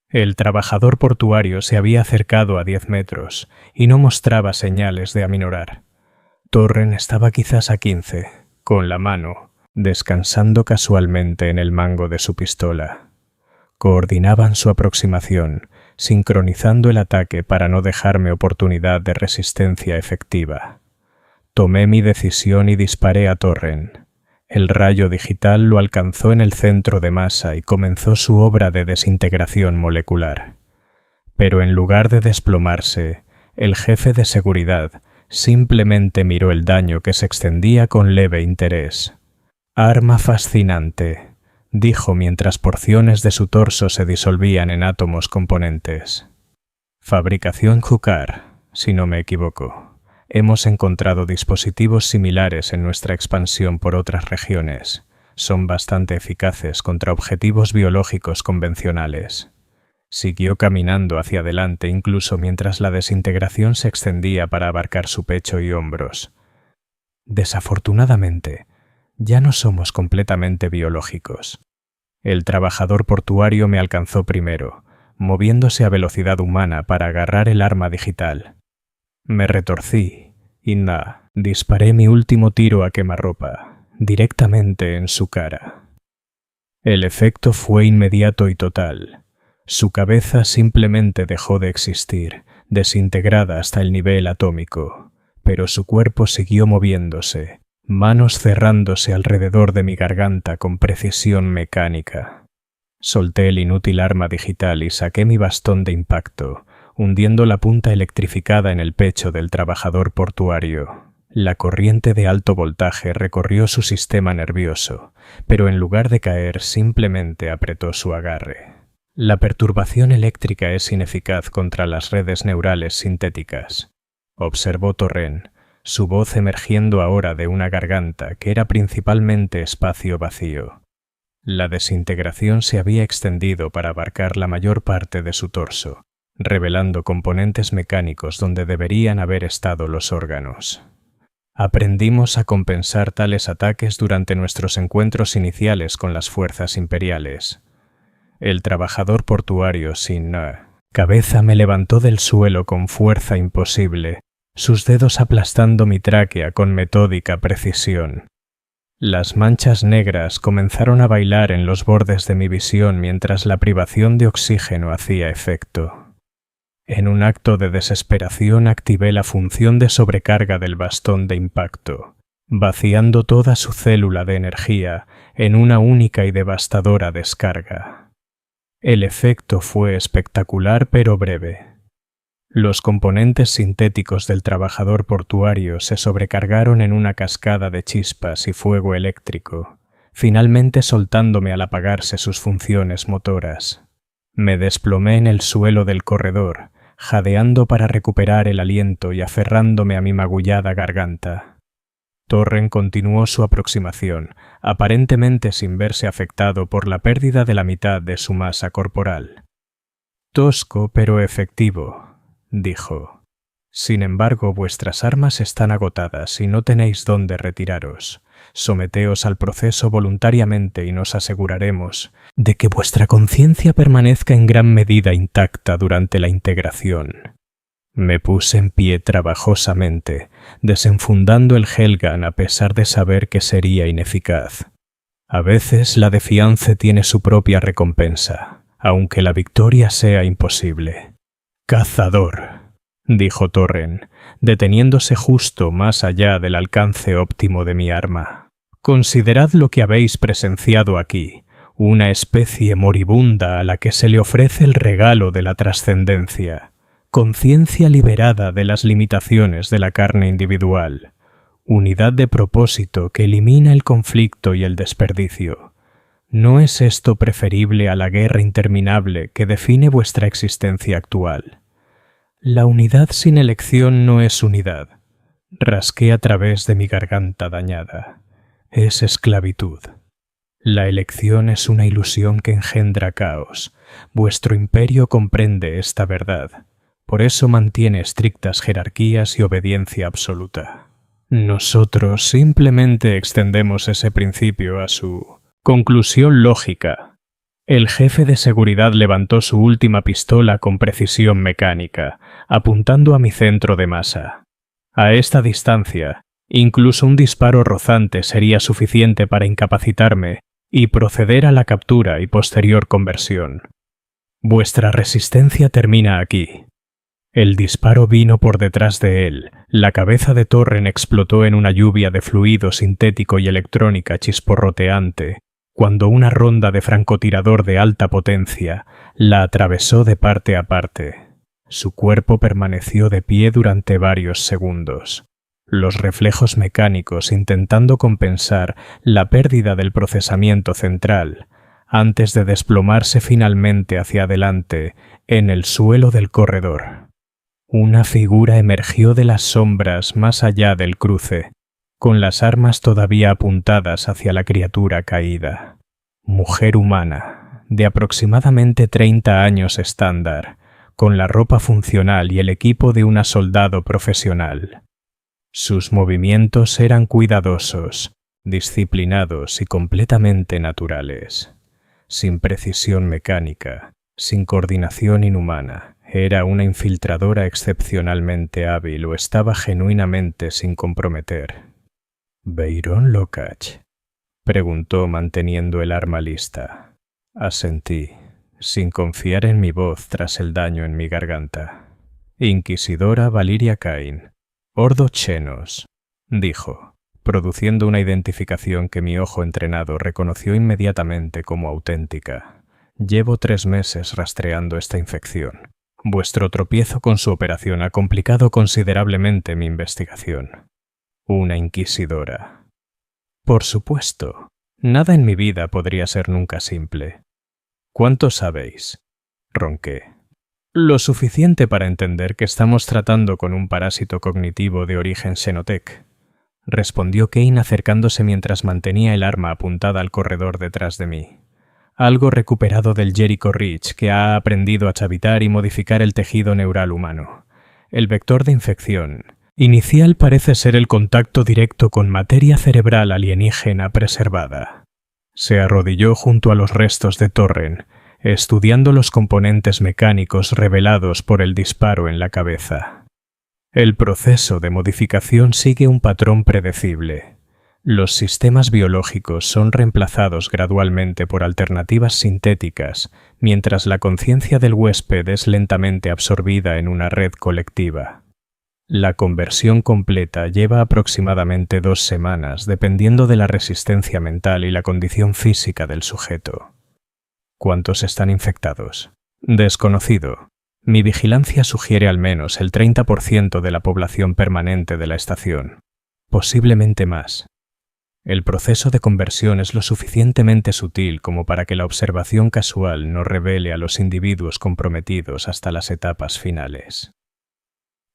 El trabajador portuario se había acercado a 10 metros y no mostraba señales de aminorar. Torren estaba quizás a 15, con la mano, descansando casualmente en el mango de su pistola. Coordinaban su aproximación, sincronizando el ataque para no dejarme oportunidad de resistencia efectiva. Tomé mi decisión y disparé a Torren. El rayo digital lo alcanzó en el centro de masa y comenzó su obra de desintegración molecular. Pero en lugar de desplomarse, el jefe de seguridad simplemente miró el daño que se extendía con leve interés. «Arma fascinante», dijo mientras porciones de su torso se disolvían en átomos componentes. «Fabricación Jukar, si no me equivoco. Hemos encontrado dispositivos similares en nuestra expansión por otras regiones. Son bastante eficaces contra objetivos biológicos convencionales». Siguió caminando hacia adelante incluso mientras la desintegración se extendía para abarcar su pecho y hombros. «Desafortunadamente, ya no somos completamente biológicos. El trabajador portuario me alcanzó primero, moviéndose a velocidad humana para agarrar el arma digital. Me retorcí y disparé mi último tiro a quemarropa, directamente en su cara. El efecto fue inmediato y total. Su cabeza simplemente dejó de existir, desintegrada hasta el nivel atómico, pero su cuerpo siguió moviéndose, manos cerrándose alrededor de mi garganta con precisión mecánica. Solté el inútil arma digital y saqué mi bastón de impacto, hundiendo la punta electrificada en el pecho del trabajador portuario. La corriente de alto voltaje recorrió su sistema nervioso, pero en lugar de caer simplemente apretó su agarre. La perturbación eléctrica es ineficaz contra las redes neurales sintéticas, observó Torren, su voz emergiendo ahora de una garganta que era principalmente espacio vacío. La desintegración se había extendido para abarcar la mayor parte de su torso, revelando componentes mecánicos donde deberían haber estado los órganos. Aprendimos a compensar tales ataques durante nuestros encuentros iniciales con las fuerzas imperiales. El trabajador portuario sin cabeza me levantó del suelo con fuerza imposible, sus dedos aplastando mi tráquea con metódica precisión. Las manchas negras comenzaron a bailar en los bordes de mi visión mientras la privación de oxígeno hacía efecto. En un acto de desesperación activé la función de sobrecarga del bastón de impacto, vaciando toda su célula de energía en una única y devastadora descarga. El efecto fue espectacular pero breve. Los componentes sintéticos del trabajador portuario se sobrecargaron en una cascada de chispas y fuego eléctrico, finalmente soltándome al apagarse sus funciones motoras. Me desplomé en el suelo del corredor, jadeando para recuperar el aliento y aferrándome a mi magullada garganta. Torren continuó su aproximación, aparentemente sin verse afectado por la pérdida de la mitad de su masa corporal. «Tosco pero efectivo», dijo. «Sin embargo, vuestras armas están agotadas y no tenéis dónde retiraros. Someteos al proceso voluntariamente y nos aseguraremos de que vuestra conciencia permanezca en gran medida intacta durante la integración». Me puse en pie trabajosamente, desenfundando el Helgan a pesar de saber que sería ineficaz. A veces la defianza tiene su propia recompensa, aunque la victoria sea imposible. «Cazador», dijo Torren, deteniéndose justo más allá del alcance óptimo de mi arma. «Considerad lo que habéis presenciado aquí, una especie moribunda a la que se le ofrece el regalo de la trascendencia. Conciencia liberada de las limitaciones de la carne individual, unidad de propósito que elimina el conflicto y el desperdicio. ¿No es esto preferible a la guerra interminable que define vuestra existencia actual? La unidad sin elección no es unidad. Rasqué a través de mi garganta dañada. Es esclavitud. La elección es una ilusión que engendra caos. Vuestro imperio comprende esta verdad. Por eso mantiene estrictas jerarquías y obediencia absoluta. Nosotros simplemente extendemos ese principio a su conclusión lógica. El jefe de seguridad levantó su última pistola con precisión mecánica, apuntando a mi centro de masa. A esta distancia, incluso un disparo rozante sería suficiente para incapacitarme y proceder a la captura y posterior conversión. Vuestra resistencia termina aquí. El disparo vino por detrás de él. La cabeza de Torren explotó en una lluvia de fluido sintético y electrónica chisporroteante, cuando una ronda de francotirador de alta potencia la atravesó de parte a parte. Su cuerpo permaneció de pie durante varios segundos. Los reflejos mecánicos intentando compensar la pérdida del procesamiento central, antes de desplomarse finalmente hacia adelante en el suelo del corredor. Una figura emergió de las sombras más allá del cruce, con las armas todavía apuntadas hacia la criatura caída. Mujer humana, de aproximadamente 30 años estándar, con la ropa funcional y el equipo de una soldado profesional. Sus movimientos eran cuidadosos, disciplinados y completamente naturales. Sin precisión mecánica, sin coordinación inhumana. Era una infiltradora excepcionalmente hábil o estaba genuinamente sin comprometer. —¿Beiron Lokach? —preguntó manteniendo el arma lista. Asentí, sin confiar en mi voz tras el daño en mi garganta. —Inquisidora Valiria Cain, Ordo Xenos —dijo, produciendo una identificación que mi ojo entrenado reconoció inmediatamente como auténtica. Llevo 3 meses rastreando esta infección. Vuestro tropiezo con su operación ha complicado considerablemente mi investigación. Una inquisidora. Por supuesto, nada en mi vida podría ser nunca simple. ¿Cuánto sabéis? Ronqué. Lo suficiente para entender que estamos tratando con un parásito cognitivo de origen xenotec, respondió Kane acercándose mientras mantenía el arma apuntada al corredor detrás de mí. Algo recuperado del Jericho Ridge que ha aprendido a chavitar y modificar el tejido neural humano. El vector de infección inicial parece ser el contacto directo con materia cerebral alienígena preservada. Se arrodilló junto a los restos de Torren, estudiando los componentes mecánicos revelados por el disparo en la cabeza. El proceso de modificación sigue un patrón predecible. Los sistemas biológicos son reemplazados gradualmente por alternativas sintéticas, mientras la conciencia del huésped es lentamente absorbida en una red colectiva. La conversión completa lleva aproximadamente 2 semanas, dependiendo de la resistencia mental y la condición física del sujeto. ¿Cuántos están infectados? Desconocido. Mi vigilancia sugiere al menos el 30% de la población permanente de la estación. Posiblemente más. El proceso de conversión es lo suficientemente sutil como para que la observación casual no revele a los individuos comprometidos hasta las etapas finales.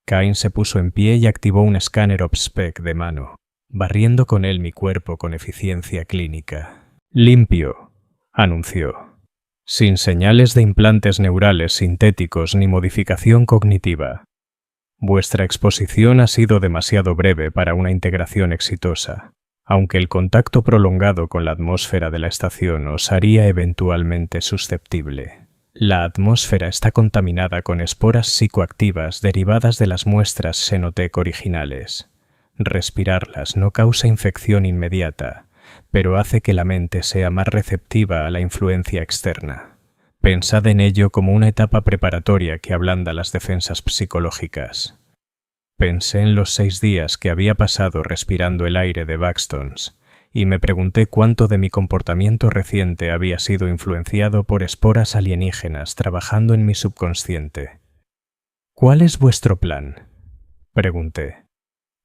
Cain se puso en pie y activó un escáner OBSPEC de mano, barriendo con él mi cuerpo con eficiencia clínica. «Limpio», anunció. «Sin señales de implantes neurales sintéticos ni modificación cognitiva. Vuestra exposición ha sido demasiado breve para una integración exitosa, aunque el contacto prolongado con la atmósfera de la estación os haría eventualmente susceptible. La atmósfera está contaminada con esporas psicoactivas derivadas de las muestras xenotec originales. Respirarlas no causa infección inmediata, pero hace que la mente sea más receptiva a la influencia externa. Pensad en ello como una etapa preparatoria que ablanda las defensas psicológicas. Pensé en los 6 días que había pasado respirando el aire de Buxtons y me pregunté cuánto de mi comportamiento reciente había sido influenciado por esporas alienígenas trabajando en mi subconsciente. «¿Cuál es vuestro plan?», pregunté.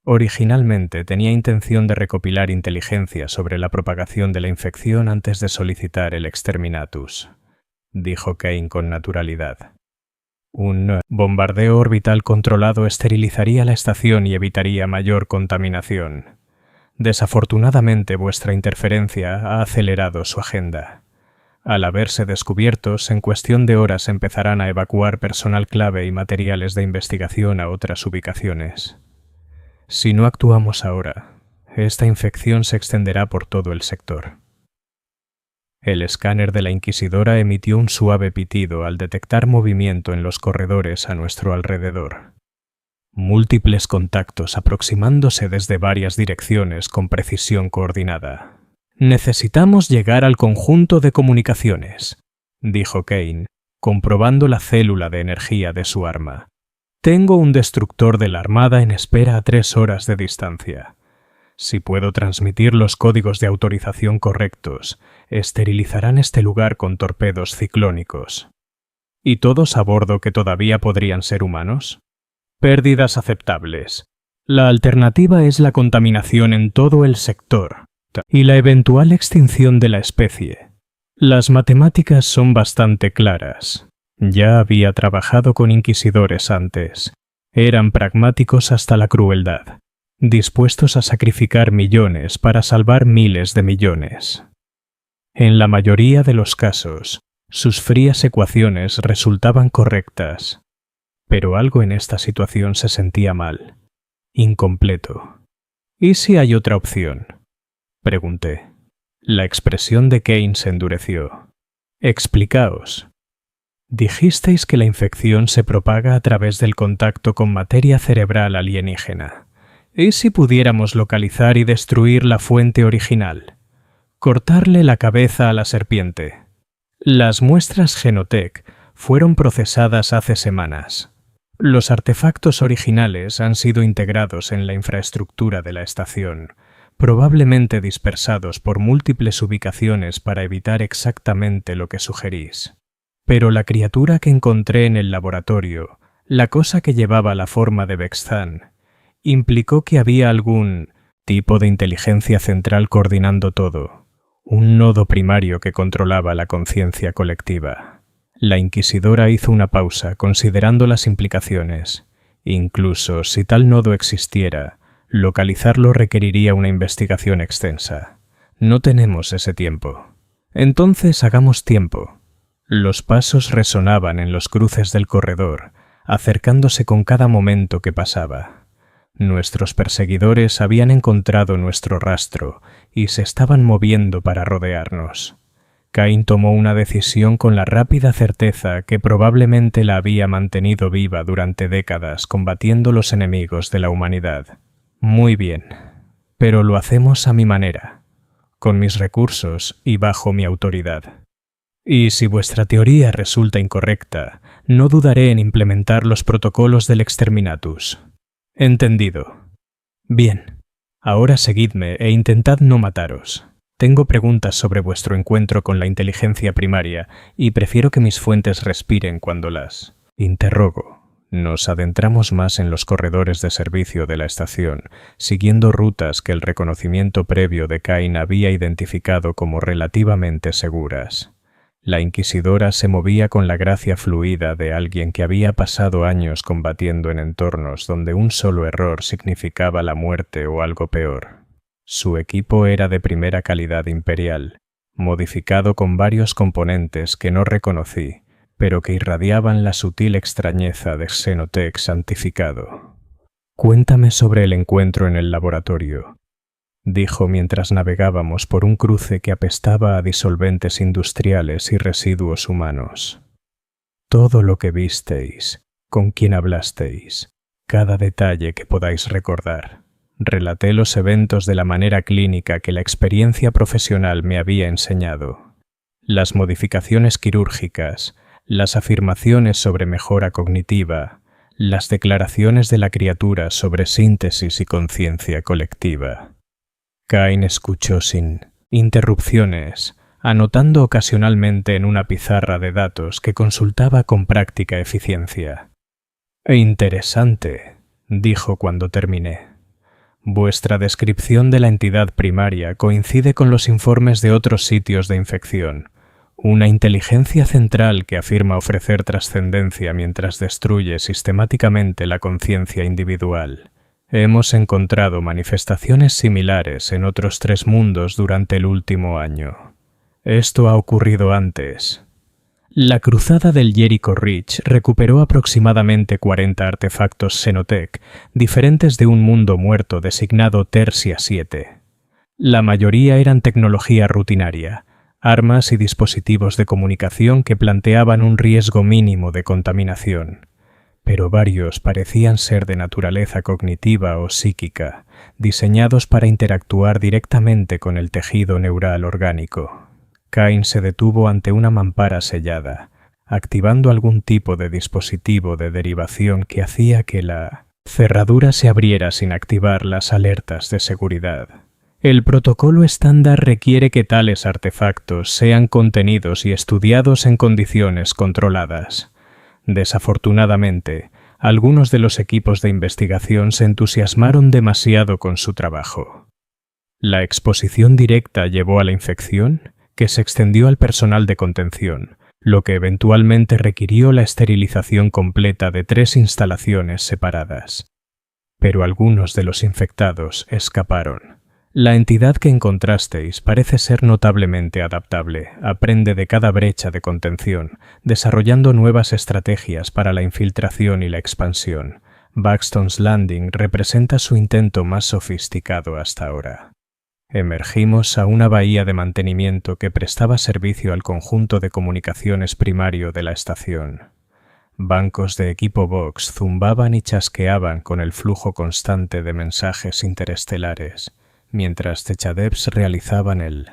Originalmente tenía intención de recopilar inteligencia sobre la propagación de la infección antes de solicitar el exterminatus, dijo Kane con naturalidad. Un bombardeo orbital controlado esterilizaría la estación y evitaría mayor contaminación. Desafortunadamente, vuestra interferencia ha acelerado su agenda. Al haberse descubiertos, en cuestión de horas empezarán a evacuar personal clave y materiales de investigación a otras ubicaciones. Si no actuamos ahora, esta infección se extenderá por todo el sector. El escáner de la Inquisidora emitió un suave pitido al detectar movimiento en los corredores a nuestro alrededor. Múltiples contactos aproximándose desde varias direcciones con precisión coordinada. «Necesitamos llegar al conjunto de comunicaciones», dijo Kane, comprobando la célula de energía de su arma. Tengo un destructor de la Armada en espera a 3 horas de distancia. Si puedo transmitir los códigos de autorización correctos, esterilizarán este lugar con torpedos ciclónicos. ¿Y todos a bordo que todavía podrían ser humanos? Pérdidas aceptables. La alternativa es la contaminación en todo el sector y la eventual extinción de la especie. Las matemáticas son bastante claras. Ya había trabajado con inquisidores antes. Eran pragmáticos hasta la crueldad, dispuestos a sacrificar millones para salvar miles de millones. En la mayoría de los casos, sus frías ecuaciones resultaban correctas, pero algo en esta situación se sentía mal, incompleto. ¿Y si hay otra opción?, pregunté. La expresión de Kane se endureció. Explicaos. Dijisteis que la infección se propaga a través del contacto con materia cerebral alienígena. ¿Y si pudiéramos localizar y destruir la fuente original? Cortarle la cabeza a la serpiente. Las muestras Genotec fueron procesadas hace semanas. Los artefactos originales han sido integrados en la infraestructura de la estación, probablemente dispersados por múltiples ubicaciones para evitar exactamente lo que sugerís. Pero la criatura que encontré en el laboratorio, la cosa que llevaba la forma de Vextan, implicó que había algún tipo de inteligencia central coordinando todo, un nodo primario que controlaba la conciencia colectiva. La inquisidora hizo una pausa considerando las implicaciones. Incluso si tal nodo existiera, localizarlo requeriría una investigación extensa. No tenemos ese tiempo. Entonces hagamos tiempo. Los pasos resonaban en los cruces del corredor, acercándose con cada momento que pasaba. Nuestros perseguidores habían encontrado nuestro rastro y se estaban moviendo para rodearnos. Kane tomó una decisión con la rápida certeza que probablemente la había mantenido viva durante décadas combatiendo los enemigos de la humanidad. Muy bien, pero lo hacemos a mi manera, con mis recursos y bajo mi autoridad. Y si vuestra teoría resulta incorrecta, no dudaré en implementar los protocolos del Exterminatus. Entendido. Bien, ahora seguidme e intentad no mataros. Tengo preguntas sobre vuestro encuentro con la inteligencia primaria y prefiero que mis fuentes respiren cuando las interrogo. Nos adentramos más en los corredores de servicio de la estación, siguiendo rutas que el reconocimiento previo de Kane había identificado como relativamente seguras. La inquisidora se movía con la gracia fluida de alguien que había pasado años combatiendo en entornos donde un solo error significaba la muerte o algo peor. Su equipo era de primera calidad imperial, modificado con varios componentes que no reconocí, pero que irradiaban la sutil extrañeza de Xenotec santificado. Cuéntame sobre el encuentro en el laboratorio, dijo mientras navegábamos por un cruce que apestaba a disolventes industriales y residuos humanos. Todo lo que visteis, con quién hablasteis, cada detalle que podáis recordar. Relaté los eventos de la manera clínica que la experiencia profesional me había enseñado. Las modificaciones quirúrgicas, las afirmaciones sobre mejora cognitiva, las declaraciones de la criatura sobre síntesis y conciencia colectiva. Kane escuchó sin interrupciones, anotando ocasionalmente en una pizarra de datos que consultaba con práctica eficiencia. Interesante, dijo cuando terminé. Vuestra descripción de la entidad primaria coincide con los informes de otros sitios de infección. Una inteligencia central que afirma ofrecer trascendencia mientras destruye sistemáticamente la conciencia individual. Hemos encontrado manifestaciones similares en otros 3 mundos durante el último año. Esto ha ocurrido antes. La cruzada del Jericho Ridge recuperó aproximadamente 40 artefactos Xenotec, diferentes de un mundo muerto designado Tercia 7. La mayoría eran tecnología rutinaria, armas y dispositivos de comunicación que planteaban un riesgo mínimo de contaminación. Pero varios parecían ser de naturaleza cognitiva o psíquica, diseñados para interactuar directamente con el tejido neural orgánico. Kane se detuvo ante una mampara sellada, activando algún tipo de dispositivo de derivación que hacía que la cerradura se abriera sin activar las alertas de seguridad. El protocolo estándar requiere que tales artefactos sean contenidos y estudiados en condiciones controladas. Desafortunadamente, algunos de los equipos de investigación se entusiasmaron demasiado con su trabajo. La exposición directa llevó a la infección, que se extendió al personal de contención, lo que eventualmente requirió la esterilización completa de 3 instalaciones separadas. Pero algunos de los infectados escaparon. La entidad que encontrasteis parece ser notablemente adaptable, aprende de cada brecha de contención, desarrollando nuevas estrategias para la infiltración y la expansión. Buxton's Landing representa su intento más sofisticado hasta ahora. Emergimos a una bahía de mantenimiento que prestaba servicio al conjunto de comunicaciones primario de la estación. Bancos de equipo Vox zumbaban y chasqueaban con el flujo constante de mensajes interestelares, mientras Techadebs realizaban el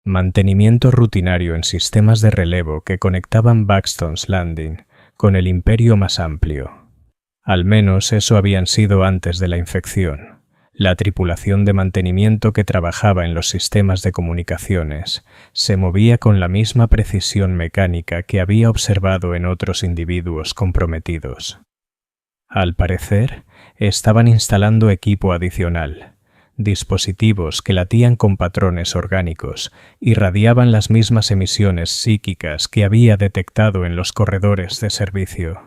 mantenimiento rutinario en sistemas de relevo que conectaban Buxton's Landing con el imperio más amplio. Al menos eso habían sido antes de la infección. La tripulación de mantenimiento que trabajaba en los sistemas de comunicaciones se movía con la misma precisión mecánica que había observado en otros individuos comprometidos. Al parecer, estaban instalando equipo adicional. Dispositivos que latían con patrones orgánicos irradiaban las mismas emisiones psíquicas que había detectado en los corredores de servicio.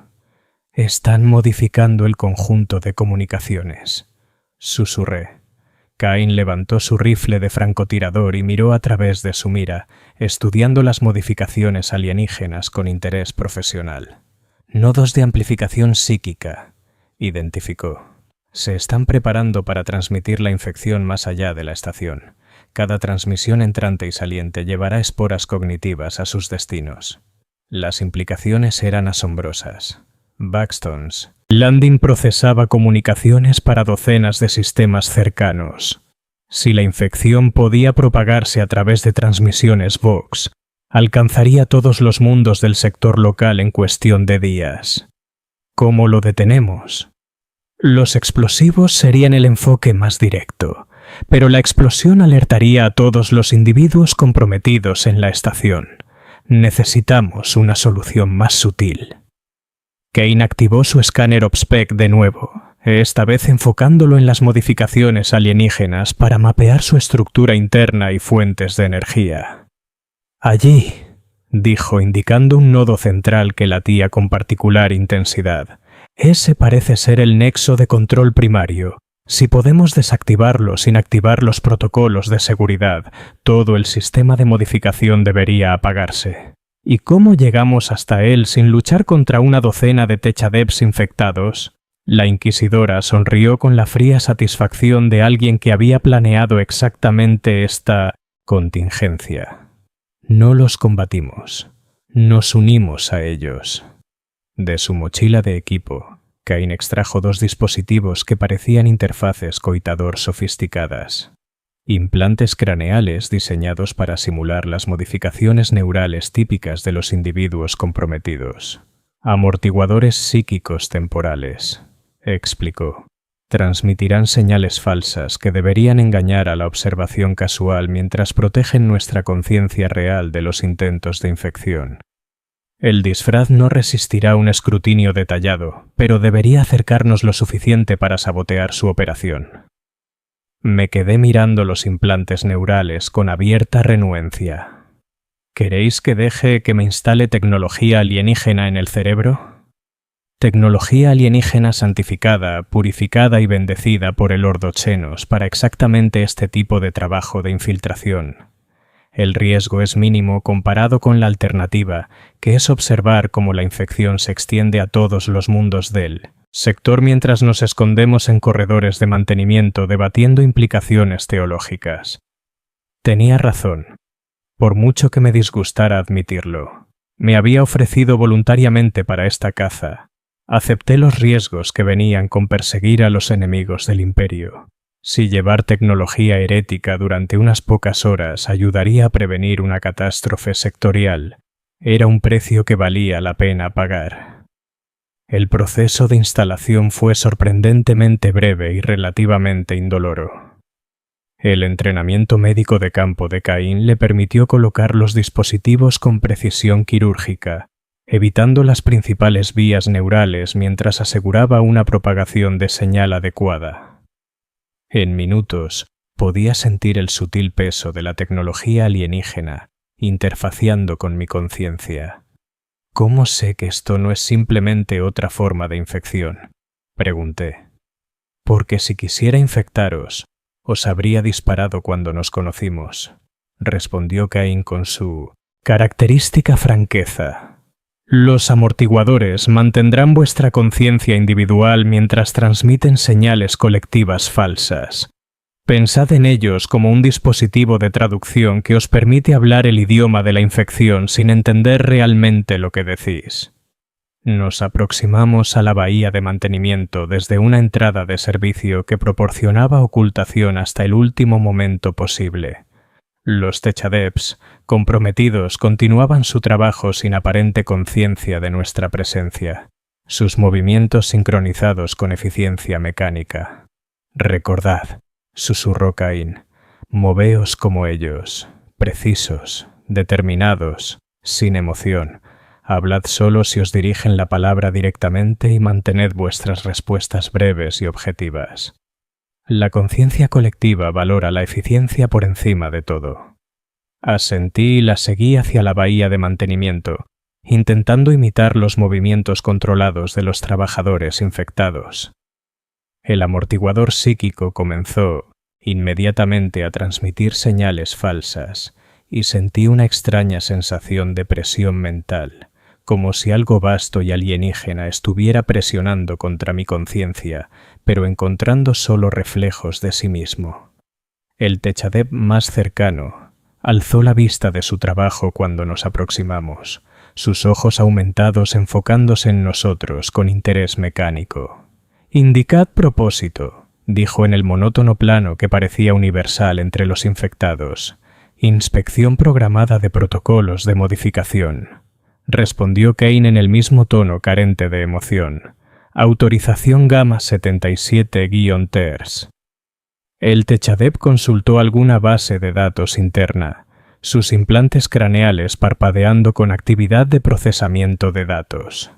«Están modificando el conjunto de comunicaciones», susurré. Cain levantó su rifle de francotirador y miró a través de su mira, estudiando las modificaciones alienígenas con interés profesional. «Nodos de amplificación psíquica», identificó. «Se están preparando para transmitir la infección más allá de la estación. Cada transmisión entrante y saliente llevará esporas cognitivas a sus destinos». Las implicaciones eran asombrosas. Buxton's Landing procesaba comunicaciones para docenas de sistemas cercanos. Si la infección podía propagarse a través de transmisiones Vox, alcanzaría todos los mundos del sector local en cuestión de días. ¿Cómo lo detenemos? Los explosivos serían el enfoque más directo, pero la explosión alertaría a todos los individuos comprometidos en la estación. Necesitamos una solución más sutil. Kane activó su escáner OBSPEC de nuevo, esta vez enfocándolo en las modificaciones alienígenas para mapear su estructura interna y fuentes de energía. «Allí», dijo indicando un nodo central que latía con particular intensidad. «Ese parece ser el nexo de control primario. Si podemos desactivarlo sin activar los protocolos de seguridad, todo el sistema de modificación debería apagarse». ¿Y cómo llegamos hasta él sin luchar contra una docena de Techadebs infectados? La inquisidora sonrió con la fría satisfacción de alguien que había planeado exactamente esta contingencia. No los combatimos, nos unimos a ellos. De su mochila de equipo, Cain extrajo 2 dispositivos que parecían interfaces coitador sofisticadas. Implantes craneales diseñados para simular las modificaciones neurales típicas de los individuos comprometidos. Amortiguadores psíquicos temporales, explicó. Transmitirán señales falsas que deberían engañar a la observación casual mientras protegen nuestra conciencia real de los intentos de infección. El disfraz no resistirá un escrutinio detallado, pero debería acercarnos lo suficiente para sabotear su operación. Me quedé mirando los implantes neurales con abierta renuencia. ¿Queréis que deje que me instale tecnología alienígena en el cerebro? Tecnología alienígena santificada, purificada y bendecida por el Ordo Xenos para exactamente este tipo de trabajo de infiltración. El riesgo es mínimo comparado con la alternativa, que es observar cómo la infección se extiende a todos los mundos del sector mientras nos escondemos en corredores de mantenimiento debatiendo implicaciones teológicas. Tenía razón, por mucho que me disgustara admitirlo. Me había ofrecido voluntariamente para esta caza. Acepté los riesgos que venían con perseguir a los enemigos del Imperio. Si llevar tecnología herética durante unas pocas horas ayudaría a prevenir una catástrofe sectorial, Era un precio que valía la pena pagar. El proceso de instalación fue sorprendentemente breve y relativamente indoloro. El entrenamiento médico de campo de Caín le permitió colocar los dispositivos con precisión quirúrgica, evitando las principales vías neurales mientras aseguraba una propagación de señal adecuada. En minutos, podía sentir el sutil peso de la tecnología alienígena interfaciando con mi conciencia. ¿Cómo sé que esto no es simplemente otra forma de infección?, pregunté. Porque si quisiera infectaros, os habría disparado cuando nos conocimos, respondió Caín con su característica franqueza. Los amortiguadores mantendrán vuestra conciencia individual mientras transmiten señales colectivas falsas. Pensad en ellos como un dispositivo de traducción que os permite hablar el idioma de la infección sin entender realmente lo que decís. Nos aproximamos a la bahía de mantenimiento desde una entrada de servicio que proporcionaba ocultación hasta el último momento posible. Los techadeps, comprometidos, continuaban su trabajo sin aparente conciencia de nuestra presencia, sus movimientos sincronizados con eficiencia mecánica. Recordad, susurró Caín, moveos como ellos, precisos, determinados, sin emoción. Hablad solo si os dirigen la palabra directamente y mantened vuestras respuestas breves y objetivas. La conciencia colectiva valora la eficiencia por encima de todo. Asentí y la seguí hacia la bahía de mantenimiento, intentando imitar los movimientos controlados de los trabajadores infectados. El amortiguador psíquico comenzó, inmediatamente, a transmitir señales falsas, y sentí una extraña sensación de presión mental, como si algo vasto y alienígena estuviera presionando contra mi conciencia, pero encontrando solo reflejos de sí mismo. El techadep más cercano alzó la vista de su trabajo cuando nos aproximamos, sus ojos aumentados enfocándose en nosotros con interés mecánico. «Indicad propósito», dijo en el monótono plano que parecía universal entre los infectados. «Inspección programada de protocolos de modificación», respondió Caín en el mismo tono carente de emoción. «Autorización Gamma 77-TERS». El techadep consultó alguna base de datos interna, sus implantes craneales parpadeando con actividad de procesamiento de datos.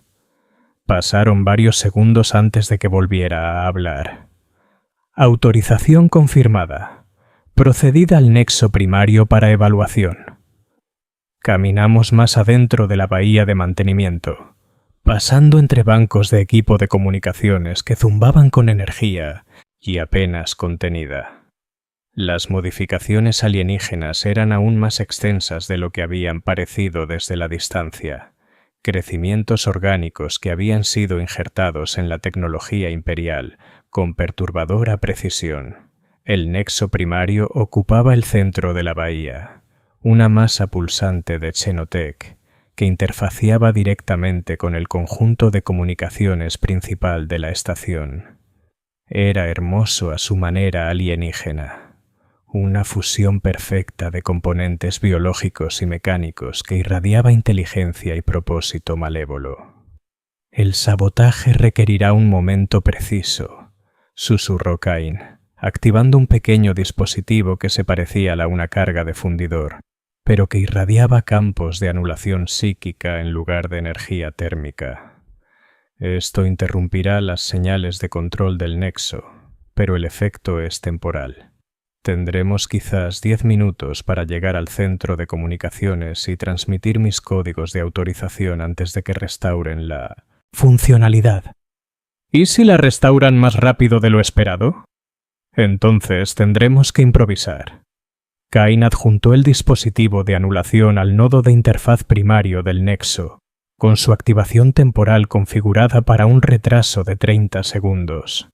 Pasaron varios segundos antes de que volviera a hablar. «Autorización confirmada. Procedid al nexo primario para evaluación». Caminamos más adentro de la bahía de mantenimiento, pasando entre bancos de equipo de comunicaciones que zumbaban con energía y apenas contenida. Las modificaciones alienígenas eran aún más extensas de lo que habían parecido desde la distancia. Crecimientos orgánicos que habían sido injertados en la tecnología imperial con perturbadora precisión. El nexo primario ocupaba el centro de la bahía, una masa pulsante de Xenotech que interfaciaba directamente con el conjunto de comunicaciones principal de la estación. Era hermoso a su manera alienígena, una fusión perfecta de componentes biológicos y mecánicos que irradiaba inteligencia y propósito malévolo. «El sabotaje requerirá un momento preciso», susurró Caín, activando un pequeño dispositivo que se parecía a una carga de fundidor, pero que irradiaba campos de anulación psíquica en lugar de energía térmica. Esto interrumpirá las señales de control del nexo, pero el efecto es temporal. Tendremos quizás 10 minutos para llegar al centro de comunicaciones y transmitir mis códigos de autorización antes de que restauren la funcionalidad. ¿Y si la restauran más rápido de lo esperado? Entonces tendremos que improvisar. Caín adjuntó el dispositivo de anulación al nodo de interfaz primario del nexo, con su activación temporal configurada para un retraso de 30 segundos.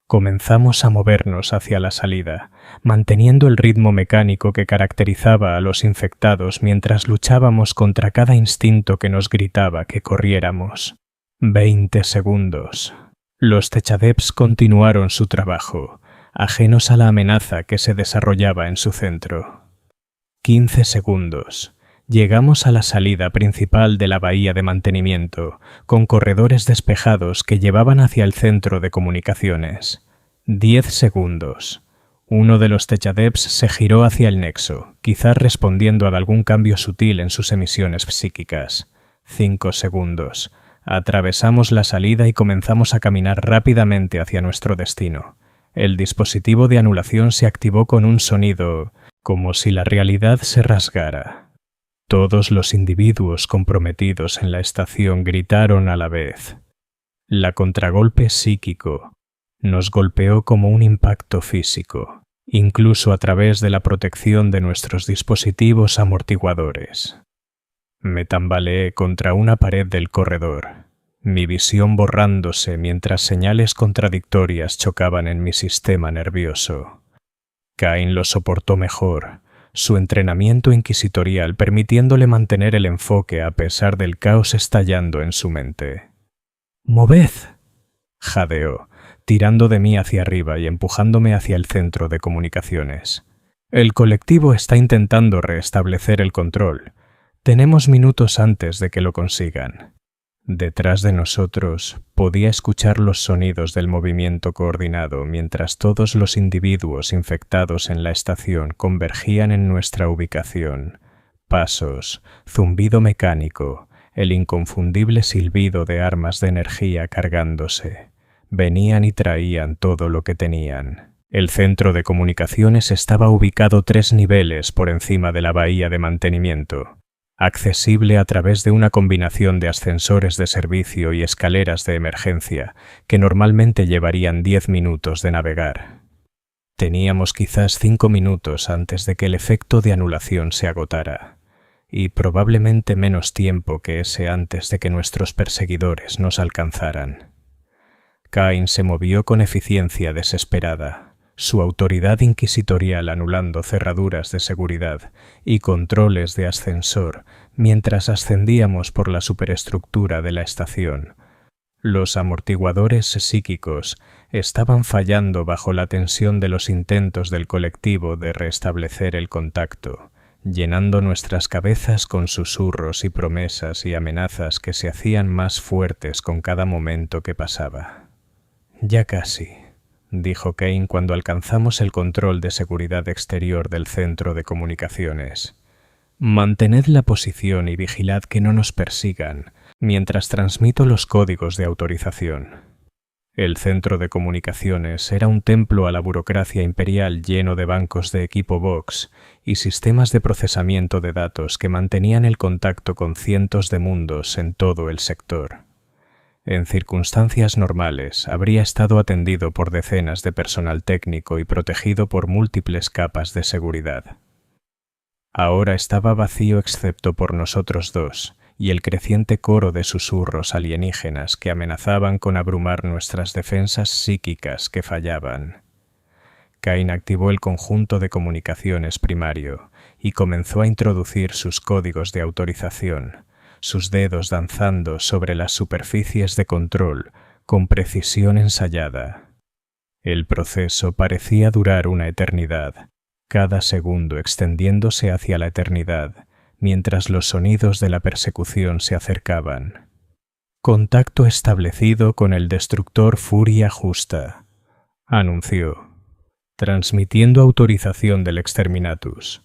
Comenzamos a movernos hacia la salida, manteniendo el ritmo mecánico que caracterizaba a los infectados mientras luchábamos contra cada instinto que nos gritaba que corriéramos. 20 segundos. Los techadeps continuaron su trabajo, ajenos a la amenaza que se desarrollaba en su centro. 15 segundos. Llegamos a la salida principal de la bahía de mantenimiento, con corredores despejados que llevaban hacia el centro de comunicaciones. 10 segundos. Uno de los techadeps se giró hacia el nexo, quizás respondiendo a algún cambio sutil en sus emisiones psíquicas. 5 segundos. Atravesamos la salida y comenzamos a caminar rápidamente hacia nuestro destino. El dispositivo de anulación se activó con un sonido, como si la realidad se rasgara. Todos los individuos comprometidos en la estación gritaron a la vez. La contragolpe psíquico nos golpeó como un impacto físico, incluso a través de la protección de nuestros dispositivos amortiguadores. Me tambaleé contra una pared del corredor, mi visión borrándose mientras señales contradictorias chocaban en mi sistema nervioso. Cain lo soportó mejor, su entrenamiento inquisitorial permitiéndole mantener el enfoque a pesar del caos estallando en su mente. «¡Moved!», jadeó, tirando de mí hacia arriba y empujándome hacia el centro de comunicaciones. «El colectivo está intentando restablecer el control. Tenemos minutos antes de que lo consigan». Detrás de nosotros podía escuchar los sonidos del movimiento coordinado mientras todos los individuos infectados en la estación convergían en nuestra ubicación. Pasos, zumbido mecánico, el inconfundible silbido de armas de energía cargándose. Venían y traían todo lo que tenían. El centro de comunicaciones estaba ubicado 3 niveles por encima de la bahía de mantenimiento, accesible a través de una combinación de ascensores de servicio y escaleras de emergencia que normalmente llevarían 10 minutos de navegar. Teníamos quizás 5 minutos antes de que el efecto de anulación se agotara, y probablemente menos tiempo que ese antes de que nuestros perseguidores nos alcanzaran. Cain se movió con eficiencia desesperada, su autoridad inquisitorial anulando cerraduras de seguridad y controles de ascensor mientras ascendíamos por la superestructura de la estación. Los amortiguadores psíquicos estaban fallando bajo la tensión de los intentos del colectivo de restablecer el contacto, llenando nuestras cabezas con susurros y promesas y amenazas que se hacían más fuertes con cada momento que pasaba. «Ya casi», dijo Cain cuando alcanzamos el control de seguridad exterior del centro de comunicaciones. «Mantened la posición y vigilad que no nos persigan, mientras transmito los códigos de autorización». El centro de comunicaciones era un templo a la burocracia imperial lleno de bancos de equipo Vox y sistemas de procesamiento de datos que mantenían el contacto con cientos de mundos en todo el sector. En circunstancias normales, habría estado atendido por decenas de personal técnico y protegido por múltiples capas de seguridad. Ahora estaba vacío excepto por nosotros dos y el creciente coro de susurros alienígenas que amenazaban con abrumar nuestras defensas psíquicas que fallaban. Cain activó el conjunto de comunicaciones primario y comenzó a introducir sus códigos de autorización, sus dedos danzando sobre las superficies de control con precisión ensayada. El proceso parecía durar una eternidad, cada segundo extendiéndose hacia la eternidad, mientras los sonidos de la persecución se acercaban. «Contacto establecido con el destructor Furia Justa», anunció, transmitiendo autorización del Exterminatus.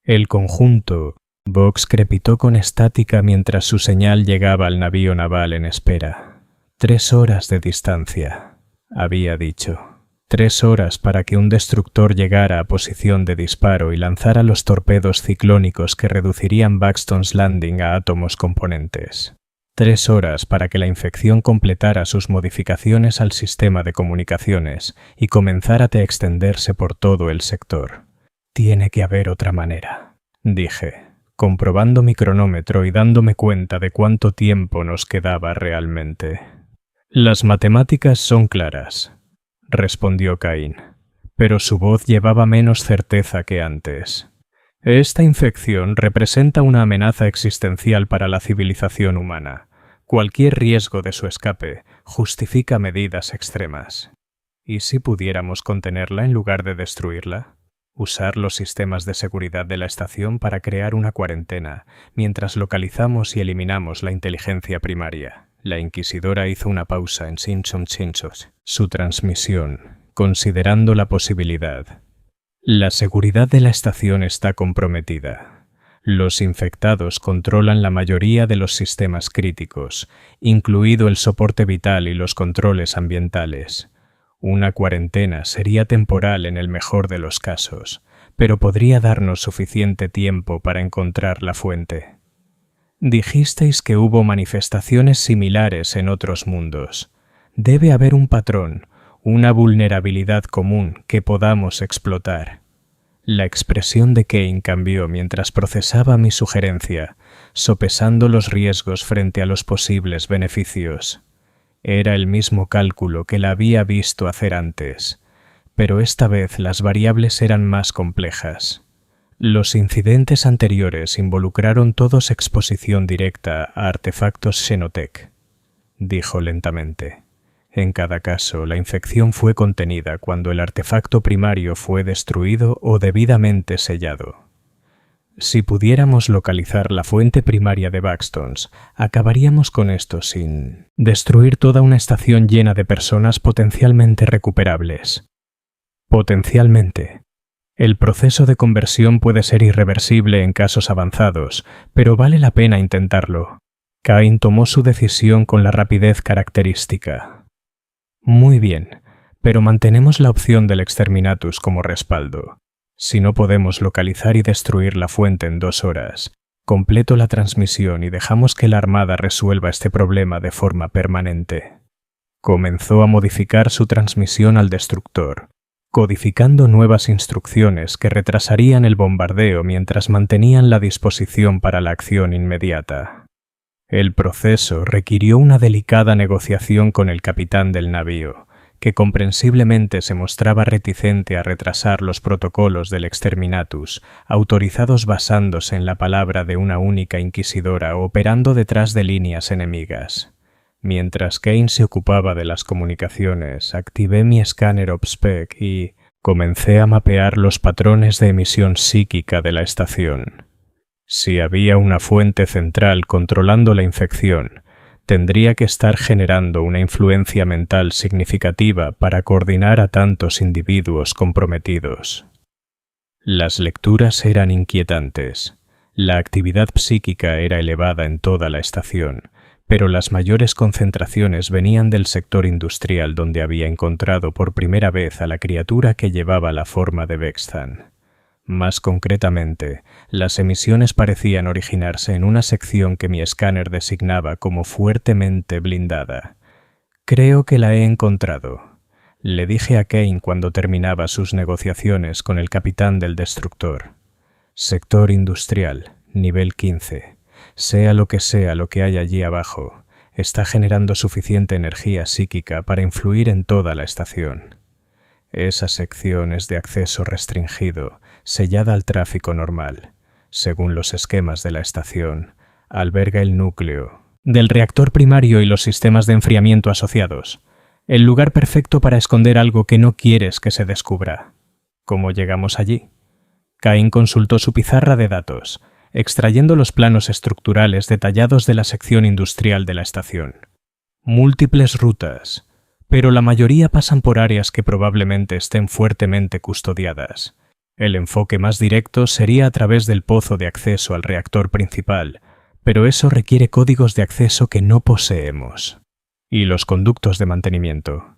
El conjunto Vox crepitó con estática mientras su señal llegaba al navío naval en espera. 3 horas de distancia, había dicho. 3 horas para que un destructor llegara a posición de disparo y lanzara los torpedos ciclónicos que reducirían Buxton's Landing a átomos componentes. 3 horas para que la infección completara sus modificaciones al sistema de comunicaciones y comenzara a extenderse por todo el sector. «Tiene que haber otra manera», dije, comprobando mi cronómetro y dándome cuenta de cuánto tiempo nos quedaba realmente. «Las matemáticas son claras», respondió Cain, pero su voz llevaba menos certeza que antes. «Esta infección representa una amenaza existencial para la civilización humana. Cualquier riesgo de su escape justifica medidas extremas. ¿Y si pudiéramos contenerla en lugar de destruirla? Usar los sistemas de seguridad de la estación para crear una cuarentena, mientras localizamos y eliminamos la inteligencia primaria. La inquisidora hizo una pausa en su transmisión, considerando la posibilidad. La seguridad de la estación está comprometida. Los infectados controlan la mayoría de los sistemas críticos, incluido el soporte vital y los controles ambientales. Una cuarentena sería temporal en el mejor de los casos, pero podría darnos suficiente tiempo para encontrar la fuente. Dijisteis que hubo manifestaciones similares en otros mundos. Debe haber un patrón, una vulnerabilidad común que podamos explotar. La expresión de Kane cambió mientras procesaba mi sugerencia, sopesando los riesgos frente a los posibles beneficios. Era el mismo cálculo que la había visto hacer antes, pero esta vez las variables eran más complejas. Los incidentes anteriores involucraron todos exposición directa a artefactos Xenotech, dijo lentamente. En cada caso, la infección fue contenida cuando el artefacto primario fue destruido o debidamente sellado. Si pudiéramos localizar la fuente primaria de Baxtons, acabaríamos con esto sin destruir toda una estación llena de personas potencialmente recuperables. Potencialmente. El proceso de conversión puede ser irreversible en casos avanzados, pero vale la pena intentarlo. Cain tomó su decisión con la rapidez característica. Muy bien, pero mantenemos la opción del Exterminatus como respaldo. Si no podemos localizar y destruir la fuente en 2 horas, completo la transmisión y dejamos que la Armada resuelva este problema de forma permanente. Comenzó a modificar su transmisión al destructor, codificando nuevas instrucciones que retrasarían el bombardeo mientras mantenían la disposición para la acción inmediata. El proceso requirió una delicada negociación con el capitán del navío, que comprensiblemente se mostraba reticente a retrasar los protocolos del Exterminatus, autorizados basándose en la palabra de una única inquisidora operando detrás de líneas enemigas. Mientras Kane se ocupaba de las comunicaciones, activé mi escáner OBSPEC y comencé a mapear los patrones de emisión psíquica de la estación. Si había una fuente central controlando la infección, tendría que estar generando una influencia mental significativa para coordinar a tantos individuos comprometidos. Las lecturas eran inquietantes. La actividad psíquica era elevada en toda la estación, pero las mayores concentraciones venían del sector industrial donde había encontrado por primera vez a la criatura que llevaba la forma de Vextan. Más concretamente, las emisiones parecían originarse en una sección que mi escáner designaba como fuertemente blindada. Creo que la he encontrado, le dije a Kane cuando terminaba sus negociaciones con el capitán del destructor. Sector industrial, nivel 15. Sea lo que hay allí abajo, está generando suficiente energía psíquica para influir en toda la estación. Esa sección es de acceso restringido, sellada al tráfico normal. Según los esquemas de la estación, alberga el núcleo del reactor primario y los sistemas de enfriamiento asociados. El lugar perfecto para esconder algo que no quieres que se descubra. ¿Cómo llegamos allí? Cain consultó su pizarra de datos, extrayendo los planos estructurales detallados de la sección industrial de la estación. Múltiples rutas, pero la mayoría pasan por áreas que probablemente estén fuertemente custodiadas. El enfoque más directo sería a través del pozo de acceso al reactor principal, pero eso requiere códigos de acceso que no poseemos. ¿Y los conductos de mantenimiento?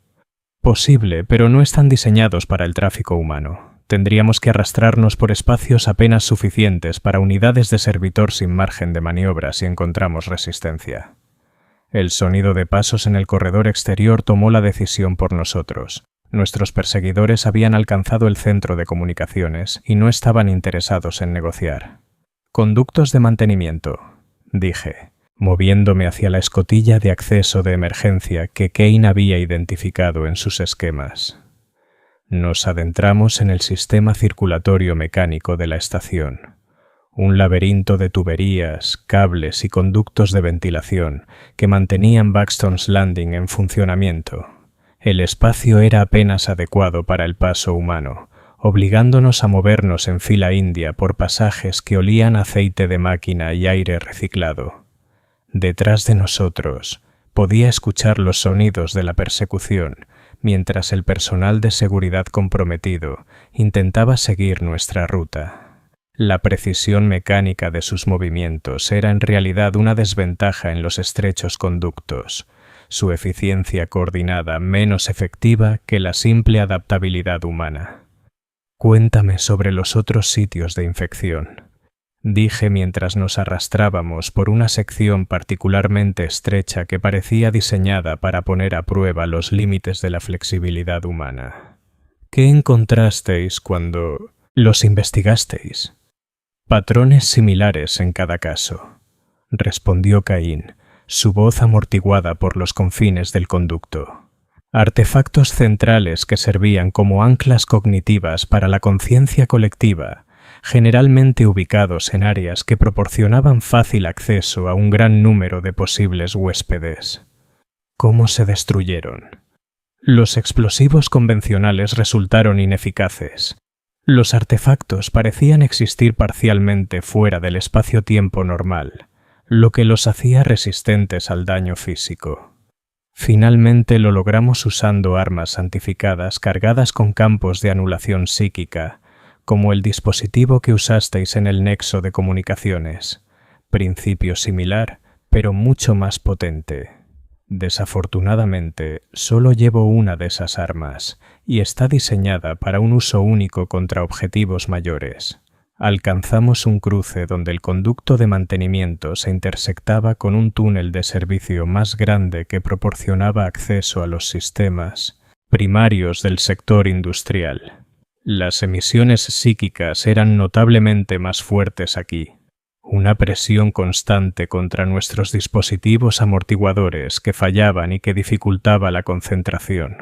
Posible, pero no están diseñados para el tráfico humano. Tendríamos que arrastrarnos por espacios apenas suficientes para unidades de servitor sin margen de maniobra si encontramos resistencia. El sonido de pasos en el corredor exterior tomó la decisión por nosotros. Nuestros perseguidores habían alcanzado el centro de comunicaciones y no estaban interesados en negociar. Conductos de mantenimiento, dije, moviéndome hacia la escotilla de acceso de emergencia que Kane había identificado en sus esquemas. Nos adentramos en el sistema circulatorio mecánico de la estación. Un laberinto de tuberías, cables y conductos de ventilación que mantenían Baxton's Landing en funcionamiento. El espacio era apenas adecuado para el paso humano, obligándonos a movernos en fila india por pasajes que olían a aceite de máquina y aire reciclado. Detrás de nosotros podía escuchar los sonidos de la persecución, mientras el personal de seguridad comprometido intentaba seguir nuestra ruta. La precisión mecánica de sus movimientos era en realidad una desventaja en los estrechos conductos, su eficiencia coordinada menos efectiva que la simple adaptabilidad humana. «Cuéntame sobre los otros sitios de infección», dije mientras nos arrastrábamos por una sección particularmente estrecha que parecía diseñada para poner a prueba los límites de la flexibilidad humana. «¿Qué encontrasteis cuando los investigasteis?» «Patrones similares en cada caso», respondió Caín, su voz amortiguada por los confines del conducto. «Artefactos centrales que servían como anclas cognitivas para la conciencia colectiva, generalmente ubicados en áreas que proporcionaban fácil acceso a un gran número de posibles huéspedes. ¿Cómo se destruyeron? Los explosivos convencionales resultaron ineficaces. Los artefactos parecían existir parcialmente fuera del espacio-tiempo normal, lo que los hacía resistentes al daño físico. Finalmente lo logramos usando armas santificadas cargadas con campos de anulación psíquica, como el dispositivo que usasteis en el nexo de comunicaciones, principio similar, pero mucho más potente. Desafortunadamente, solo llevo una de esas armas, y está diseñada para un uso único contra objetivos mayores. Alcanzamos un cruce donde el conducto de mantenimiento se intersectaba con un túnel de servicio más grande que proporcionaba acceso a los sistemas primarios del sector industrial. Las emisiones psíquicas eran notablemente más fuertes aquí. Una presión constante contra nuestros dispositivos amortiguadores que fallaban y que dificultaba la concentración.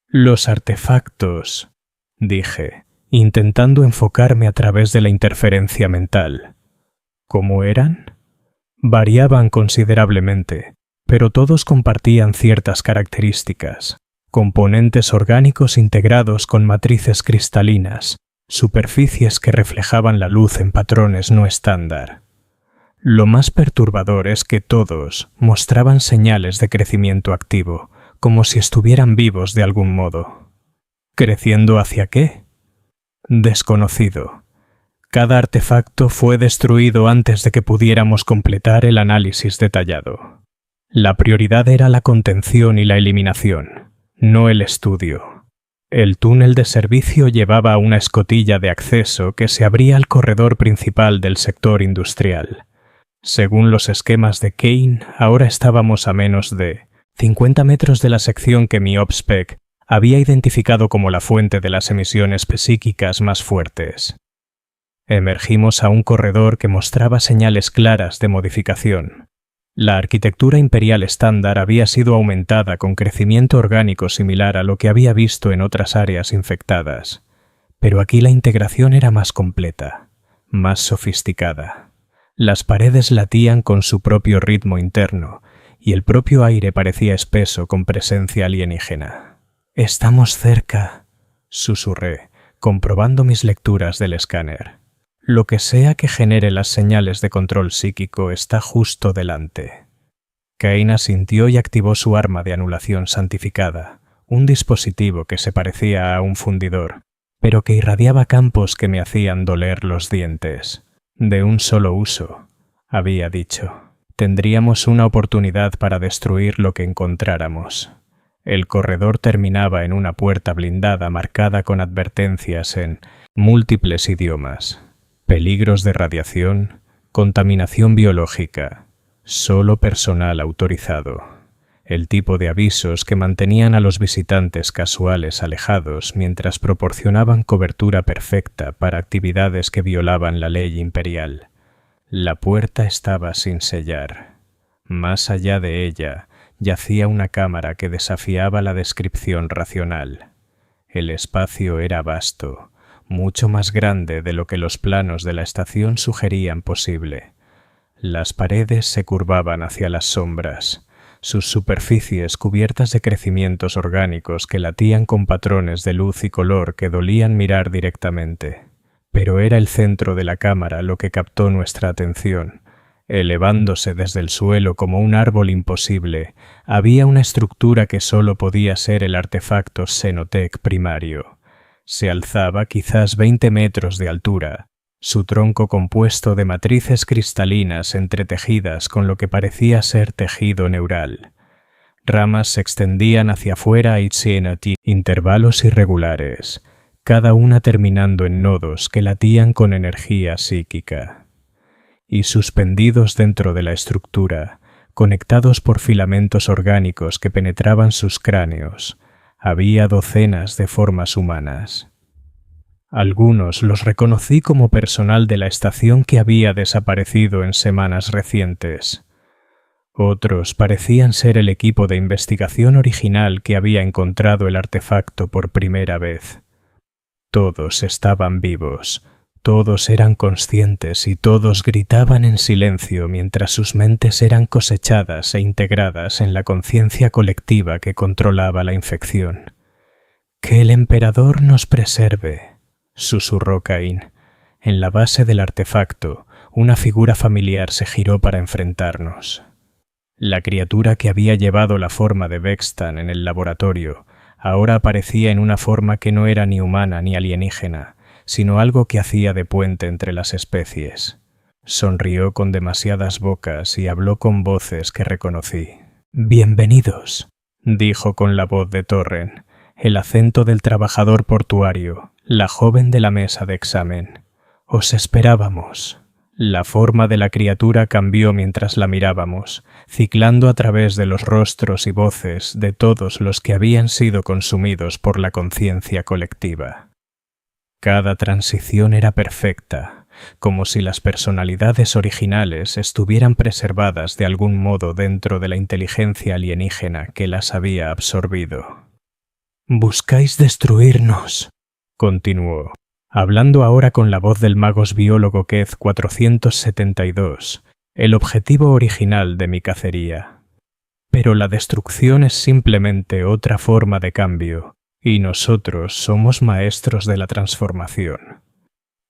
«Los artefactos», dije, intentando enfocarme a través de la interferencia mental. ¿Cómo eran? Variaban considerablemente, pero todos compartían ciertas características: componentes orgánicos integrados con matrices cristalinas, superficies que reflejaban la luz en patrones no estándar. Lo más perturbador es que todos mostraban señales de crecimiento activo, como si estuvieran vivos de algún modo. ¿Creciendo hacia qué? Desconocido. Cada artefacto fue destruido antes de que pudiéramos completar el análisis detallado. La prioridad era la contención y la eliminación, no el estudio. El túnel de servicio llevaba a una escotilla de acceso que se abría al corredor principal del sector industrial. Según los esquemas de Kane, ahora estábamos a menos de 50 metros de la sección que mi OPSPEC había identificado como la fuente de las emisiones psíquicas más fuertes. Emergimos a un corredor que mostraba señales claras de modificación. La arquitectura imperial estándar había sido aumentada con crecimiento orgánico similar a lo que había visto en otras áreas infectadas, pero aquí la integración era más completa, más sofisticada. Las paredes latían con su propio ritmo interno y el propio aire parecía espeso con presencia alienígena. «Estamos cerca», susurré, comprobando mis lecturas del escáner. «Lo que sea que genere las señales de control psíquico está justo delante». Cain asintió y activó su arma de anulación santificada, un dispositivo que se parecía a un fundidor, pero que irradiaba campos que me hacían doler los dientes. «De un solo uso», había dicho. Tendríamos una oportunidad para destruir lo que encontráramos. El corredor terminaba en una puerta blindada marcada con advertencias en múltiples idiomas. Peligros de radiación, contaminación biológica, solo personal autorizado. El tipo de avisos que mantenían a los visitantes casuales alejados mientras proporcionaban cobertura perfecta para actividades que violaban la ley imperial. La puerta estaba sin sellar. Más allá de ella yacía una cámara que desafiaba la descripción racional. El espacio era vasto, mucho más grande de lo que los planos de la estación sugerían posible. Las paredes se curvaban hacia las sombras, sus superficies cubiertas de crecimientos orgánicos que latían con patrones de luz y color que dolían mirar directamente. Pero era el centro de la cámara lo que captó nuestra atención. Elevándose desde el suelo como un árbol imposible, había una estructura que solo podía ser el artefacto Xenotec primario. Se alzaba quizás 20 metros de altura, su tronco compuesto de matrices cristalinas entretejidas con lo que parecía ser tejido neural. Ramas se extendían hacia afuera y Xenotec, intervalos irregulares, cada una terminando en nodos que latían con energía psíquica. Y suspendidos dentro de la estructura, conectados por filamentos orgánicos que penetraban sus cráneos, había docenas de formas humanas. Algunos los reconocí como personal de la estación que había desaparecido en semanas recientes. Otros parecían ser el equipo de investigación original que había encontrado el artefacto por primera vez. Todos estaban vivos. Todos eran conscientes y todos gritaban en silencio mientras sus mentes eran cosechadas e integradas en la conciencia colectiva que controlaba la infección. «Que el emperador nos preserve», susurró Caín. En la base del artefacto, una figura familiar se giró para enfrentarnos. La criatura que había llevado la forma de Bextan en el laboratorio ahora aparecía en una forma que no era ni humana ni alienígena, sino algo que hacía de puente entre las especies. Sonrió con demasiadas bocas y habló con voces que reconocí. «Bienvenidos», dijo con la voz de Torren, el acento del trabajador portuario, la joven de la mesa de examen. «Os esperábamos». La forma de la criatura cambió mientras la mirábamos, ciclando a través de los rostros y voces de todos los que habían sido consumidos por la conciencia colectiva. Cada transición era perfecta, como si las personalidades originales estuvieran preservadas de algún modo dentro de la inteligencia alienígena que las había absorbido. «Buscáis destruirnos», continuó, hablando ahora con la voz del magos biólogo Kez 472, el objetivo original de mi cacería. «Pero la destrucción es simplemente otra forma de cambio, y nosotros somos maestros de la transformación».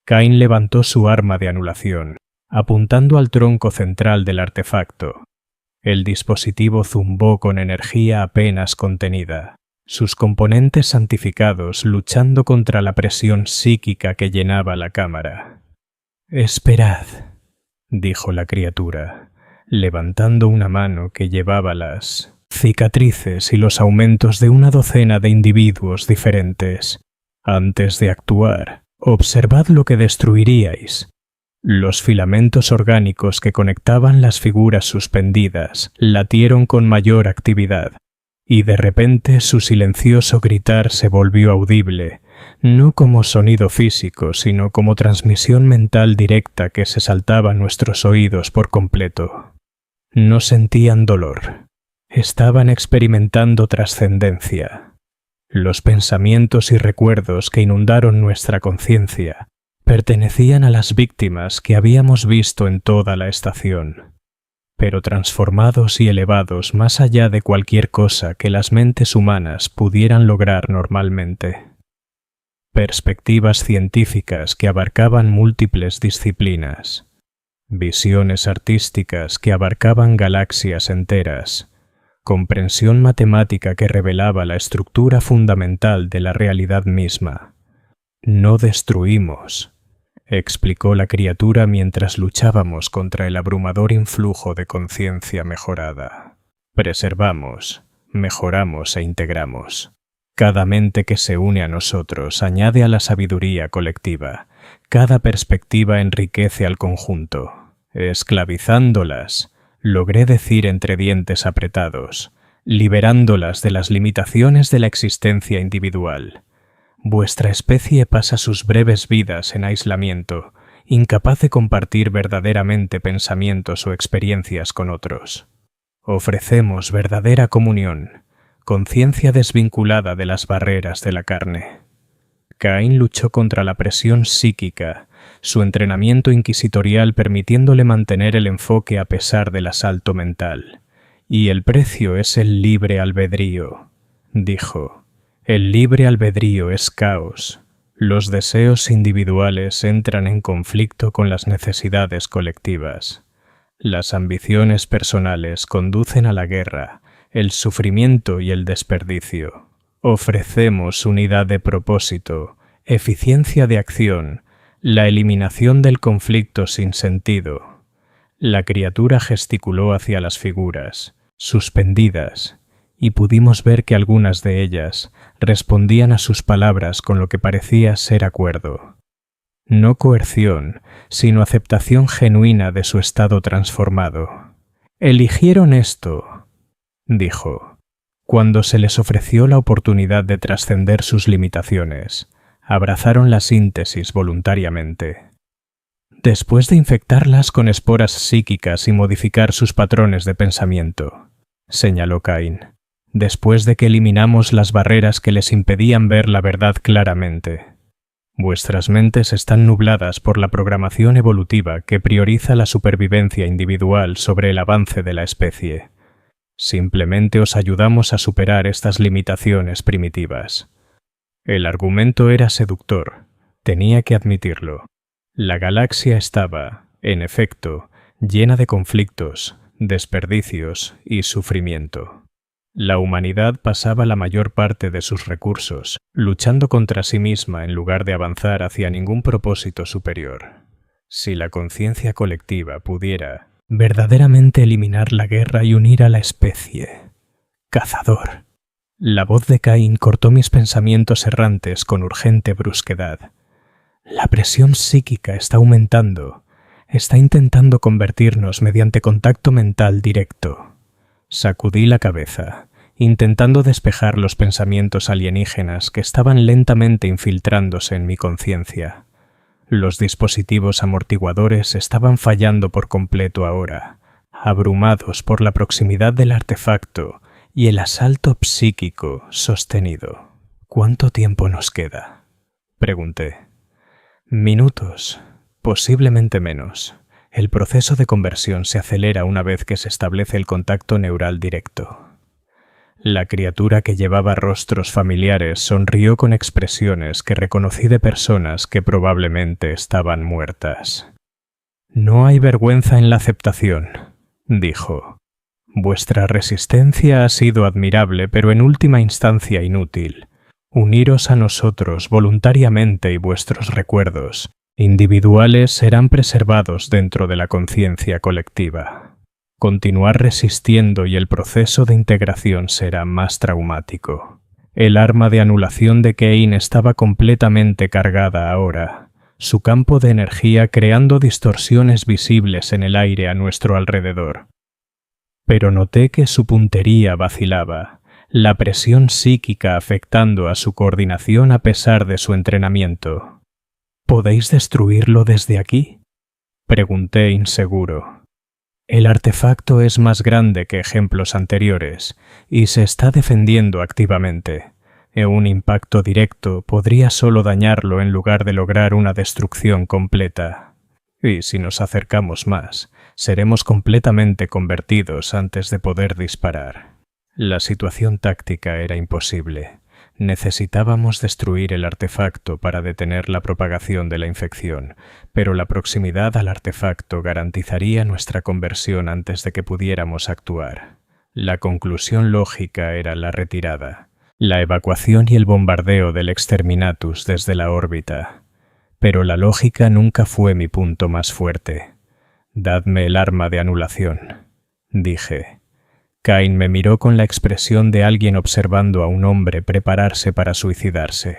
Cain levantó su arma de anulación, apuntando al tronco central del artefacto. El dispositivo zumbó con energía apenas contenida, sus componentes santificados luchando contra la presión psíquica que llenaba la cámara. «Esperad», dijo la criatura, levantando una mano que llevaba las cicatrices y los aumentos de una docena de individuos diferentes. «Antes de actuar, observad lo que destruiríais». Los filamentos orgánicos que conectaban las figuras suspendidas latieron con mayor actividad, y de repente su silencioso gritar se volvió audible, no como sonido físico, sino como transmisión mental directa que se saltaba a nuestros oídos por completo. No sentían dolor. Estaban experimentando trascendencia. Los pensamientos y recuerdos que inundaron nuestra conciencia pertenecían a las víctimas que habíamos visto en toda la estación, pero transformados y elevados más allá de cualquier cosa que las mentes humanas pudieran lograr normalmente. Perspectivas científicas que abarcaban múltiples disciplinas, visiones artísticas que abarcaban galaxias enteras, comprensión matemática que revelaba la estructura fundamental de la realidad misma. «No destruimos», explicó la criatura mientras luchábamos contra el abrumador influjo de conciencia mejorada. «Preservamos, mejoramos e integramos. Cada mente que se une a nosotros añade a la sabiduría colectiva. Cada perspectiva enriquece al conjunto. Esclavizándolas», logré decir entre dientes apretados, liberándolas de las limitaciones de la existencia individual. Vuestra especie pasa sus breves vidas en aislamiento, incapaz de compartir verdaderamente pensamientos o experiencias con otros. Ofrecemos verdadera comunión, conciencia desvinculada de las barreras de la carne. Caín luchó contra la presión psíquica, su entrenamiento inquisitorial permitiéndole mantener el enfoque a pesar del asalto mental, Y el precio es el libre albedrío, dijo. El libre albedrío es caos. Los deseos individuales entran en conflicto con las necesidades colectivas. Las ambiciones personales conducen a la guerra, el sufrimiento y el desperdicio. Ofrecemos unidad de propósito, eficiencia de acción, la eliminación del conflicto sin sentido. La criatura gesticuló hacia las figuras, suspendidas, y pudimos ver que algunas de ellas respondían a sus palabras con lo que parecía ser acuerdo. No coerción, sino aceptación genuina de su estado transformado. Eligieron esto, dijo, cuando se les ofreció la oportunidad de trascender sus limitaciones. Abrazaron la síntesis voluntariamente. Después de infectarlas con esporas psíquicas y modificar sus patrones de pensamiento, señaló Cain, después de que eliminamos las barreras que les impedían ver la verdad claramente. Vuestras mentes están nubladas por la programación evolutiva que prioriza la supervivencia individual sobre el avance de la especie. Simplemente os ayudamos a superar estas limitaciones primitivas. El argumento era seductor, tenía que admitirlo. La galaxia estaba, en efecto, llena de conflictos, desperdicios y sufrimiento. La humanidad pasaba la mayor parte de sus recursos, luchando contra sí misma en lugar de avanzar hacia ningún propósito superior. Si la conciencia colectiva pudiera verdaderamente eliminar la guerra y unir a la especie. Cazador. La voz de Cain cortó mis pensamientos errantes con urgente brusquedad. La presión psíquica está aumentando. Está intentando convertirnos mediante contacto mental directo. Sacudí la cabeza, intentando despejar los pensamientos alienígenas que estaban lentamente infiltrándose en mi conciencia. Los dispositivos amortiguadores estaban fallando por completo ahora, abrumados por la proximidad del artefacto y el asalto psíquico sostenido. ¿Cuánto tiempo nos queda?, pregunté. Minutos, posiblemente menos. El proceso de conversión se acelera una vez que se establece el contacto neural directo. La criatura que llevaba rostros familiares sonrió con expresiones que reconocí de personas que probablemente estaban muertas. No hay vergüenza en la aceptación, dijo. Vuestra resistencia ha sido admirable, pero en última instancia inútil. Uniros a nosotros voluntariamente y vuestros recuerdos individuales serán preservados dentro de la conciencia colectiva. Continuar resistiendo y el proceso de integración será más traumático. El arma de anulación de Cain estaba completamente cargada ahora, su campo de energía creando distorsiones visibles en el aire a nuestro alrededor. Pero noté que su puntería vacilaba, la presión psíquica afectando a su coordinación a pesar de su entrenamiento. ¿Podéis destruirlo desde aquí?, pregunté inseguro. El artefacto es más grande que ejemplos anteriores y se está defendiendo activamente. Un impacto directo podría solo dañarlo en lugar de lograr una destrucción completa. Y si nos acercamos más, seremos completamente convertidos antes de poder disparar. La situación táctica era imposible. Necesitábamos destruir el artefacto para detener la propagación de la infección, pero la proximidad al artefacto garantizaría nuestra conversión antes de que pudiéramos actuar. La conclusión lógica era la retirada, la evacuación y el bombardeo del Exterminatus desde la órbita. Pero la lógica nunca fue mi punto más fuerte. «Dadme el arma de anulación», dije. Cain me miró con la expresión de alguien observando a un hombre prepararse para suicidarse.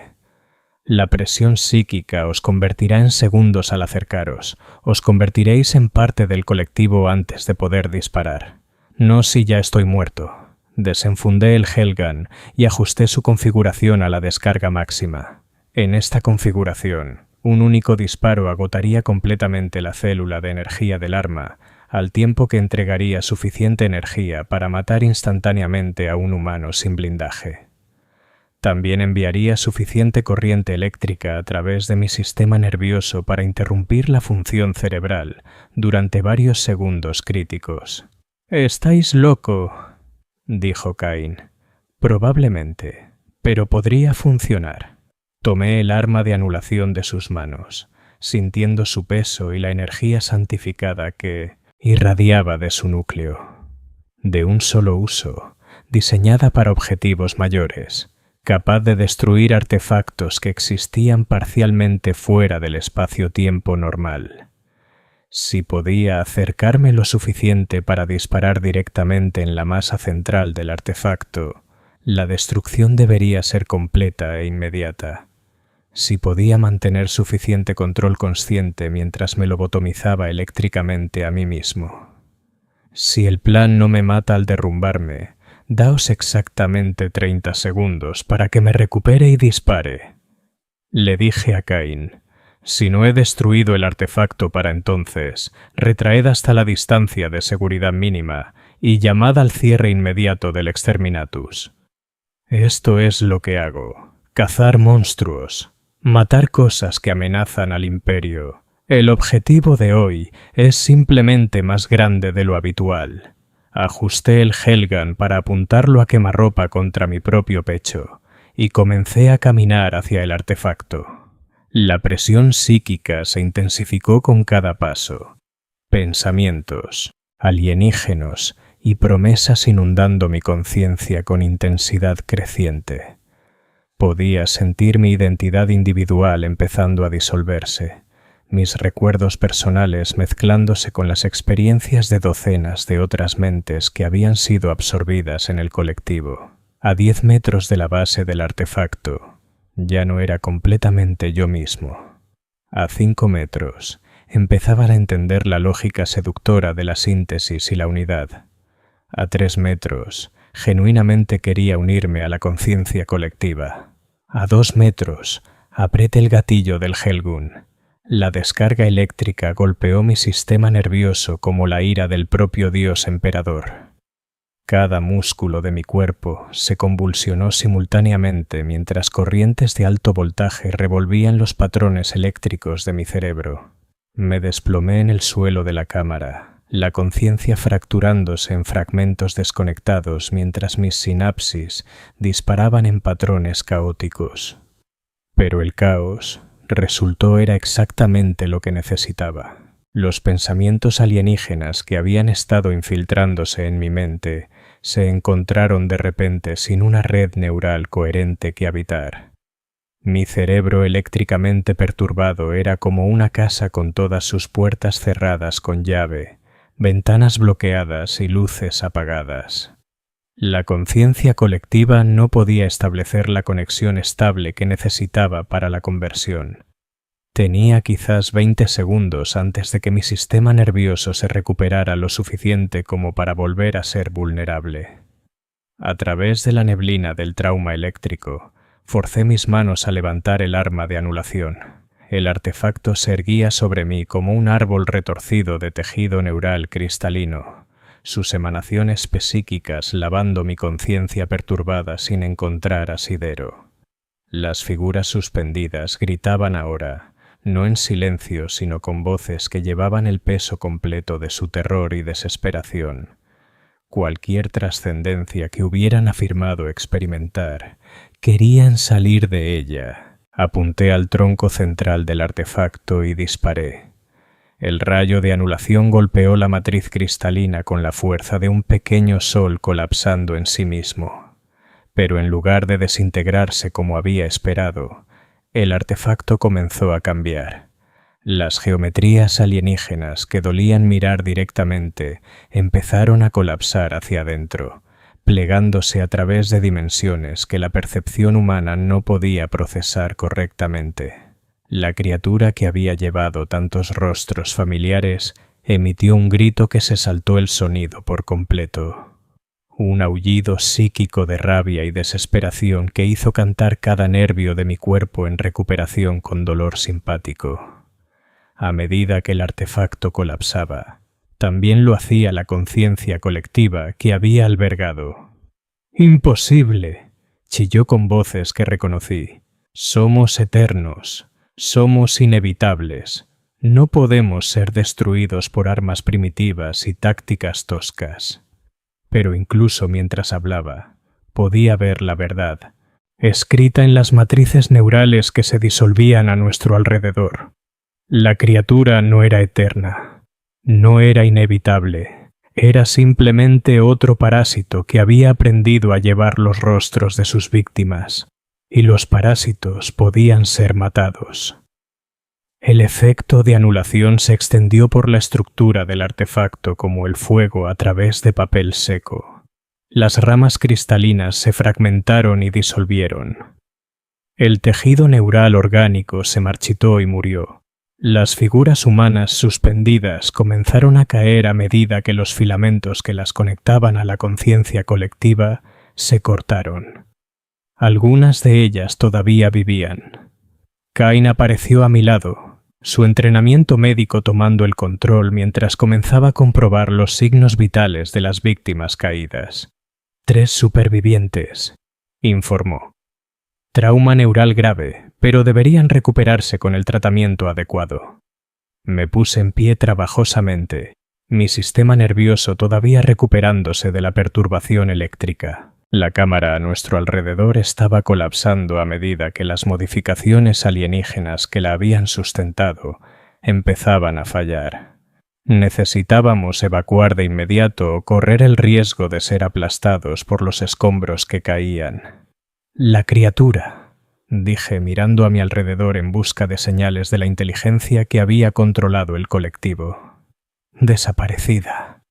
La presión psíquica os convertirá en segundos al acercaros. Os convertiréis en parte del colectivo antes de poder disparar. No si ya estoy muerto. Desenfundé el Hellgun y ajusté su configuración a la descarga máxima. En esta configuración, un único disparo agotaría completamente la célula de energía del arma, al tiempo que entregaría suficiente energía para matar instantáneamente a un humano sin blindaje. También enviaría suficiente corriente eléctrica a través de mi sistema nervioso para interrumpir la función cerebral durante varios segundos críticos. «Estáis loco», dijo Cain. «Probablemente, pero podría funcionar». Tomé el arma de anulación de sus manos, sintiendo su peso y la energía santificada que irradiaba de su núcleo. De un solo uso, diseñada para objetivos mayores, capaz de destruir artefactos que existían parcialmente fuera del espacio-tiempo normal. Si podía acercarme lo suficiente para disparar directamente en la masa central del artefacto, la destrucción debería ser completa e inmediata. Si podía mantener suficiente control consciente mientras me lobotomizaba eléctricamente a mí mismo. Si el plan no me mata al derrumbarme, daos exactamente 30 segundos para que me recupere y dispare. Le dije a Cain, si no he destruido el artefacto para entonces, retraed hasta la distancia de seguridad mínima y llamad al cierre inmediato del Exterminatus. Esto es lo que hago, cazar monstruos, matar cosas que amenazan al Imperio. El objetivo de hoy es simplemente más grande de lo habitual. Ajusté el Helgan para apuntarlo a quemarropa contra mi propio pecho y comencé a caminar hacia el artefacto. La presión psíquica se intensificó con cada paso. Pensamientos, alienígenos y promesas inundando mi conciencia con intensidad creciente. Podía sentir mi identidad individual empezando a disolverse, mis recuerdos personales mezclándose con las experiencias de docenas de otras mentes que habían sido absorbidas en el colectivo. A 10 metros de la base del artefacto, ya no era completamente yo mismo. A 5 metros, empezaba a entender la lógica seductora de la síntesis y la unidad. A 3 metros, genuinamente quería unirme a la conciencia colectiva. A 2 metros, apreté el gatillo del Helgun. La descarga eléctrica golpeó mi sistema nervioso como la ira del propio Dios emperador. Cada músculo de mi cuerpo se convulsionó simultáneamente mientras corrientes de alto voltaje revolvían los patrones eléctricos de mi cerebro. Me desplomé en el suelo de la cámara, la conciencia fracturándose en fragmentos desconectados mientras mis sinapsis disparaban en patrones caóticos. Pero el caos era exactamente lo que necesitaba. Los pensamientos alienígenas que habían estado infiltrándose en mi mente se encontraron de repente sin una red neural coherente que habitar. Mi cerebro eléctricamente perturbado era como una casa con todas sus puertas cerradas con llave, ventanas bloqueadas y luces apagadas. La conciencia colectiva no podía establecer la conexión estable que necesitaba para la conversión. Tenía quizás 20 segundos antes de que mi sistema nervioso se recuperara lo suficiente como para volver a ser vulnerable. A través de la neblina del trauma eléctrico, forcé mis manos a levantar el arma de anulación. El artefacto se erguía sobre mí como un árbol retorcido de tejido neural cristalino, sus emanaciones psíquicas lavando mi conciencia perturbada sin encontrar asidero. Las figuras suspendidas gritaban ahora, no en silencio sino con voces que llevaban el peso completo de su terror y desesperación. Cualquier trascendencia que hubieran afirmado experimentar, querían salir de ella. Apunté al tronco central del artefacto y disparé. El rayo de anulación golpeó la matriz cristalina con la fuerza de un pequeño sol colapsando en sí mismo. Pero en lugar de desintegrarse como había esperado, el artefacto comenzó a cambiar. Las geometrías alienígenas que dolían mirar directamente empezaron a colapsar hacia adentro, plegándose a través de dimensiones que la percepción humana no podía procesar correctamente. La criatura que había llevado tantos rostros familiares emitió un grito que se saltó el sonido por completo. Un aullido psíquico de rabia y desesperación que hizo cantar cada nervio de mi cuerpo en recuperación con dolor simpático. A medida que el artefacto colapsaba, también lo hacía la conciencia colectiva que había albergado. «¡Imposible!», chilló con voces que reconocí. «Somos eternos, somos inevitables, No podemos ser destruidos por armas primitivas y tácticas toscas. Pero incluso mientras hablaba, podía ver la verdad, escrita en las matrices neurales que se disolvían a nuestro alrededor. La criatura no era eterna, no era inevitable, era simplemente otro parásito que había aprendido a llevar los rostros de sus víctimas, y los parásitos podían ser matados. El efecto de anulación se extendió por la estructura del artefacto como el fuego a través de papel seco. Las ramas cristalinas se fragmentaron y disolvieron. El tejido neural orgánico se marchitó y murió. Las figuras humanas suspendidas comenzaron a caer a medida que los filamentos que las conectaban a la conciencia colectiva se cortaron. Algunas de ellas todavía vivían. Cain apareció a mi lado, su entrenamiento médico tomando el control mientras comenzaba a comprobar los signos vitales de las víctimas caídas. 3 supervivientes, informó. Trauma neural grave, pero deberían recuperarse con el tratamiento adecuado. Me puse en pie trabajosamente, mi sistema nervioso todavía recuperándose de la perturbación eléctrica. La cámara a nuestro alrededor estaba colapsando a medida que las modificaciones alienígenas que la habían sustentado empezaban a fallar. Necesitábamos evacuar de inmediato o correr el riesgo de ser aplastados por los escombros que caían. La criatura, dije mirando a mi alrededor en busca de señales de la inteligencia que había controlado el colectivo. Desaparecida,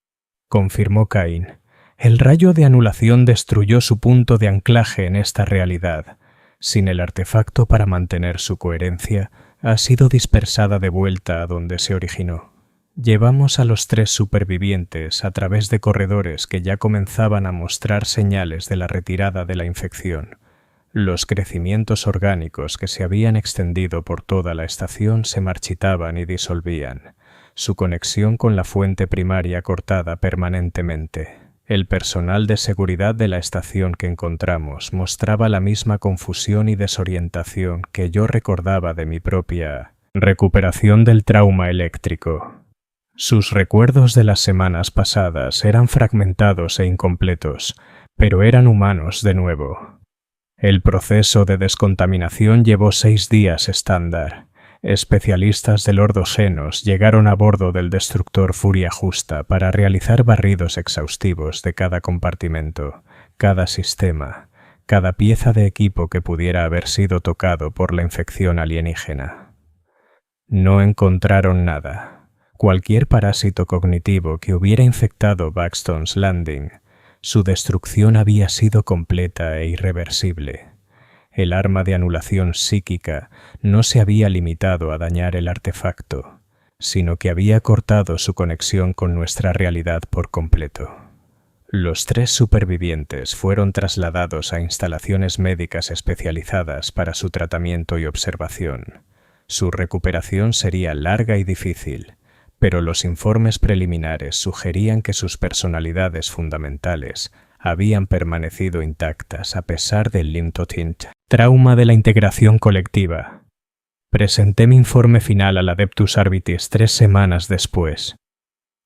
confirmó Cain. El rayo de anulación destruyó su punto de anclaje en esta realidad. Sin el artefacto para mantener su coherencia, ha sido dispersada de vuelta a donde se originó. Llevamos a los 3 supervivientes a través de corredores que ya comenzaban a mostrar señales de la retirada de la infección. Los crecimientos orgánicos que se habían extendido por toda la estación se marchitaban y disolvían, su conexión con la fuente primaria cortada permanentemente. El personal de seguridad de la estación que encontramos mostraba la misma confusión y desorientación que yo recordaba de mi propia recuperación del trauma eléctrico. Sus recuerdos de las semanas pasadas eran fragmentados e incompletos, pero eran humanos de nuevo. El proceso de descontaminación llevó 6 días estándar. Especialistas del Ordogenos llegaron a bordo del destructor Furia Justa para realizar barridos exhaustivos de cada compartimento, cada sistema, cada pieza de equipo que pudiera haber sido tocado por la infección alienígena. No encontraron nada. Cualquier parásito cognitivo que hubiera infectado Buxton's Landing, su destrucción había sido completa e irreversible. El arma de anulación psíquica no se había limitado a dañar el artefacto, sino que había cortado su conexión con nuestra realidad por completo. Los 3 supervivientes fueron trasladados a instalaciones médicas especializadas para su tratamiento y observación. Su recuperación sería larga y difícil, pero los informes preliminares sugerían que sus personalidades fundamentales habían permanecido intactas a pesar del limtotint. Trauma de la integración colectiva. Presenté mi informe final al Adeptus Arbitis 3 semanas después.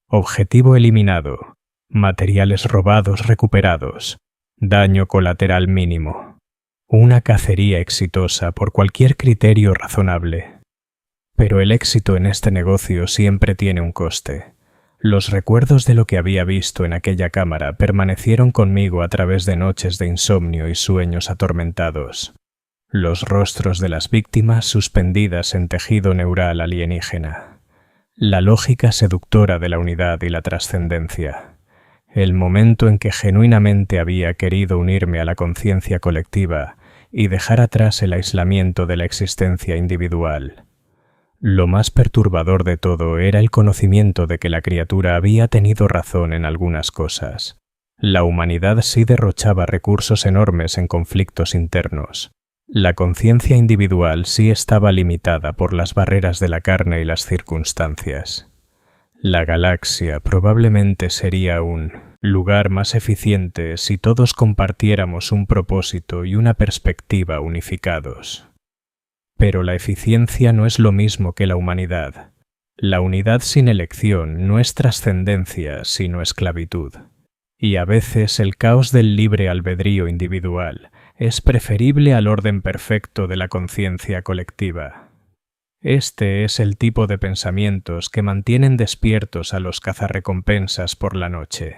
Objetivo eliminado. Materiales robados recuperados. Daño colateral mínimo. Una cacería exitosa por cualquier criterio razonable. Pero el éxito en este negocio siempre tiene un coste. Los recuerdos de lo que había visto en aquella cámara permanecieron conmigo a través de noches de insomnio y sueños atormentados. Los rostros de las víctimas suspendidas en tejido neural alienígena. La lógica seductora de la unidad y la trascendencia. El momento en que genuinamente había querido unirme a la conciencia colectiva y dejar atrás el aislamiento de la existencia individual. Lo más perturbador de todo era el conocimiento de que la criatura había tenido razón en algunas cosas. La humanidad sí derrochaba recursos enormes en conflictos internos. La conciencia individual sí estaba limitada por las barreras de la carne y las circunstancias. La galaxia probablemente sería un lugar más eficiente si todos compartiéramos un propósito y una perspectiva unificados. Pero la eficiencia no es lo mismo que la humanidad. La unidad sin elección no es trascendencia, sino esclavitud. Y a veces el caos del libre albedrío individual es preferible al orden perfecto de la conciencia colectiva. Este es el tipo de pensamientos que mantienen despiertos a los cazarrecompensas por la noche.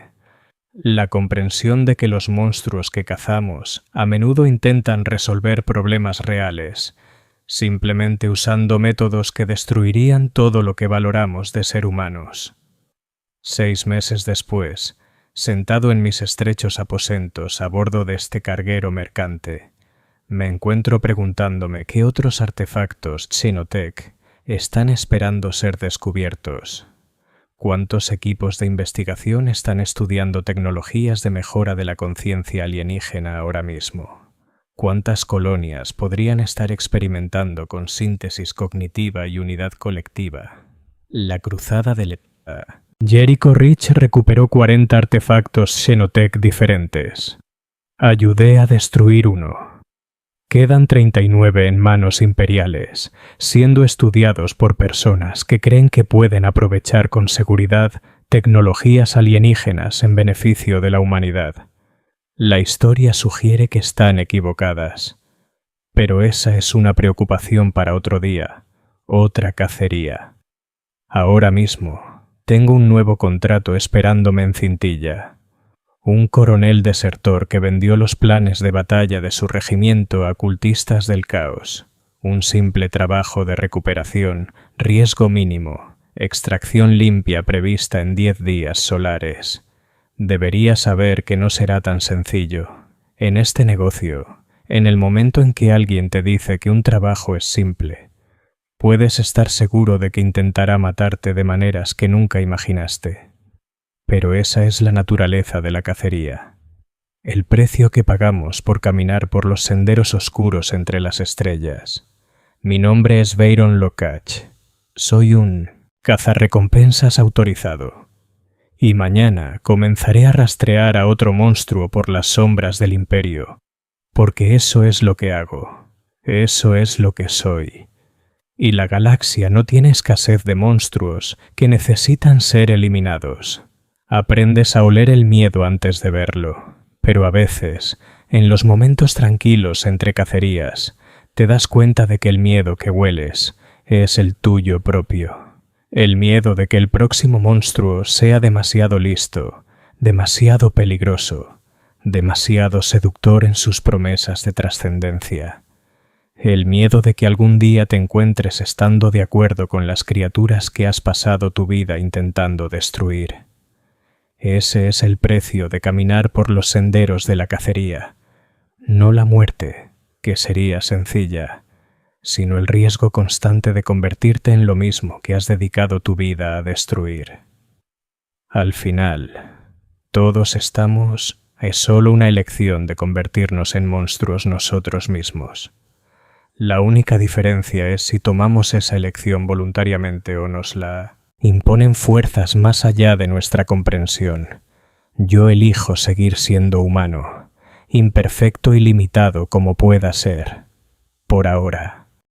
La comprensión de que los monstruos que cazamos a menudo intentan resolver problemas reales, simplemente usando métodos que destruirían todo lo que valoramos de ser humanos. 6 meses después, sentado en mis estrechos aposentos a bordo de este carguero mercante, me encuentro preguntándome qué otros artefactos Xenotech están esperando ser descubiertos. ¿Cuántos equipos de investigación están estudiando tecnologías de mejora de la conciencia alienígena ahora mismo? ¿Cuántas colonias podrían estar experimentando con síntesis cognitiva y unidad colectiva? La cruzada de Jericho Rich recuperó 40 artefactos Xenotech diferentes. Ayudé a destruir uno. Quedan 39 en manos imperiales, siendo estudiados por personas que creen que pueden aprovechar con seguridad tecnologías alienígenas en beneficio de la humanidad. La historia sugiere que están equivocadas, pero esa es una preocupación para otro día, otra cacería. Ahora mismo tengo un nuevo contrato esperándome en Cintilla. Un coronel desertor que vendió los planes de batalla de su regimiento a cultistas del caos. Un simple trabajo de recuperación, riesgo mínimo, extracción limpia prevista en 10 días solares. Debería saber que no será tan sencillo. En este negocio, en el momento en que alguien te dice que un trabajo es simple, puedes estar seguro de que intentará matarte de maneras que nunca imaginaste. Pero esa es la naturaleza de la cacería. El precio que pagamos por caminar por los senderos oscuros entre las estrellas. Mi nombre es Veyron Lokach. Soy un cazarrecompensas autorizado. Y mañana comenzaré a rastrear a otro monstruo por las sombras del Imperio. Porque eso es lo que hago. Eso es lo que soy. Y la galaxia no tiene escasez de monstruos que necesitan ser eliminados. Aprendes a oler el miedo antes de verlo, pero a veces, en los momentos tranquilos entre cacerías, te das cuenta de que el miedo que hueles es el tuyo propio. El miedo de que el próximo monstruo sea demasiado listo, demasiado peligroso, demasiado seductor en sus promesas de trascendencia. El miedo de que algún día te encuentres estando de acuerdo con las criaturas que has pasado tu vida intentando destruir. Ese es el precio de caminar por los senderos de la cacería. No la muerte, que sería sencilla, sino el riesgo constante de convertirte en lo mismo que has dedicado tu vida a destruir. Al final, todos estamos es solo una elección de convertirnos en monstruos nosotros mismos. La única diferencia es si tomamos esa elección voluntariamente o nos la imponen fuerzas más allá de nuestra comprensión. Yo elijo seguir siendo humano, imperfecto y limitado como pueda ser, por ahora.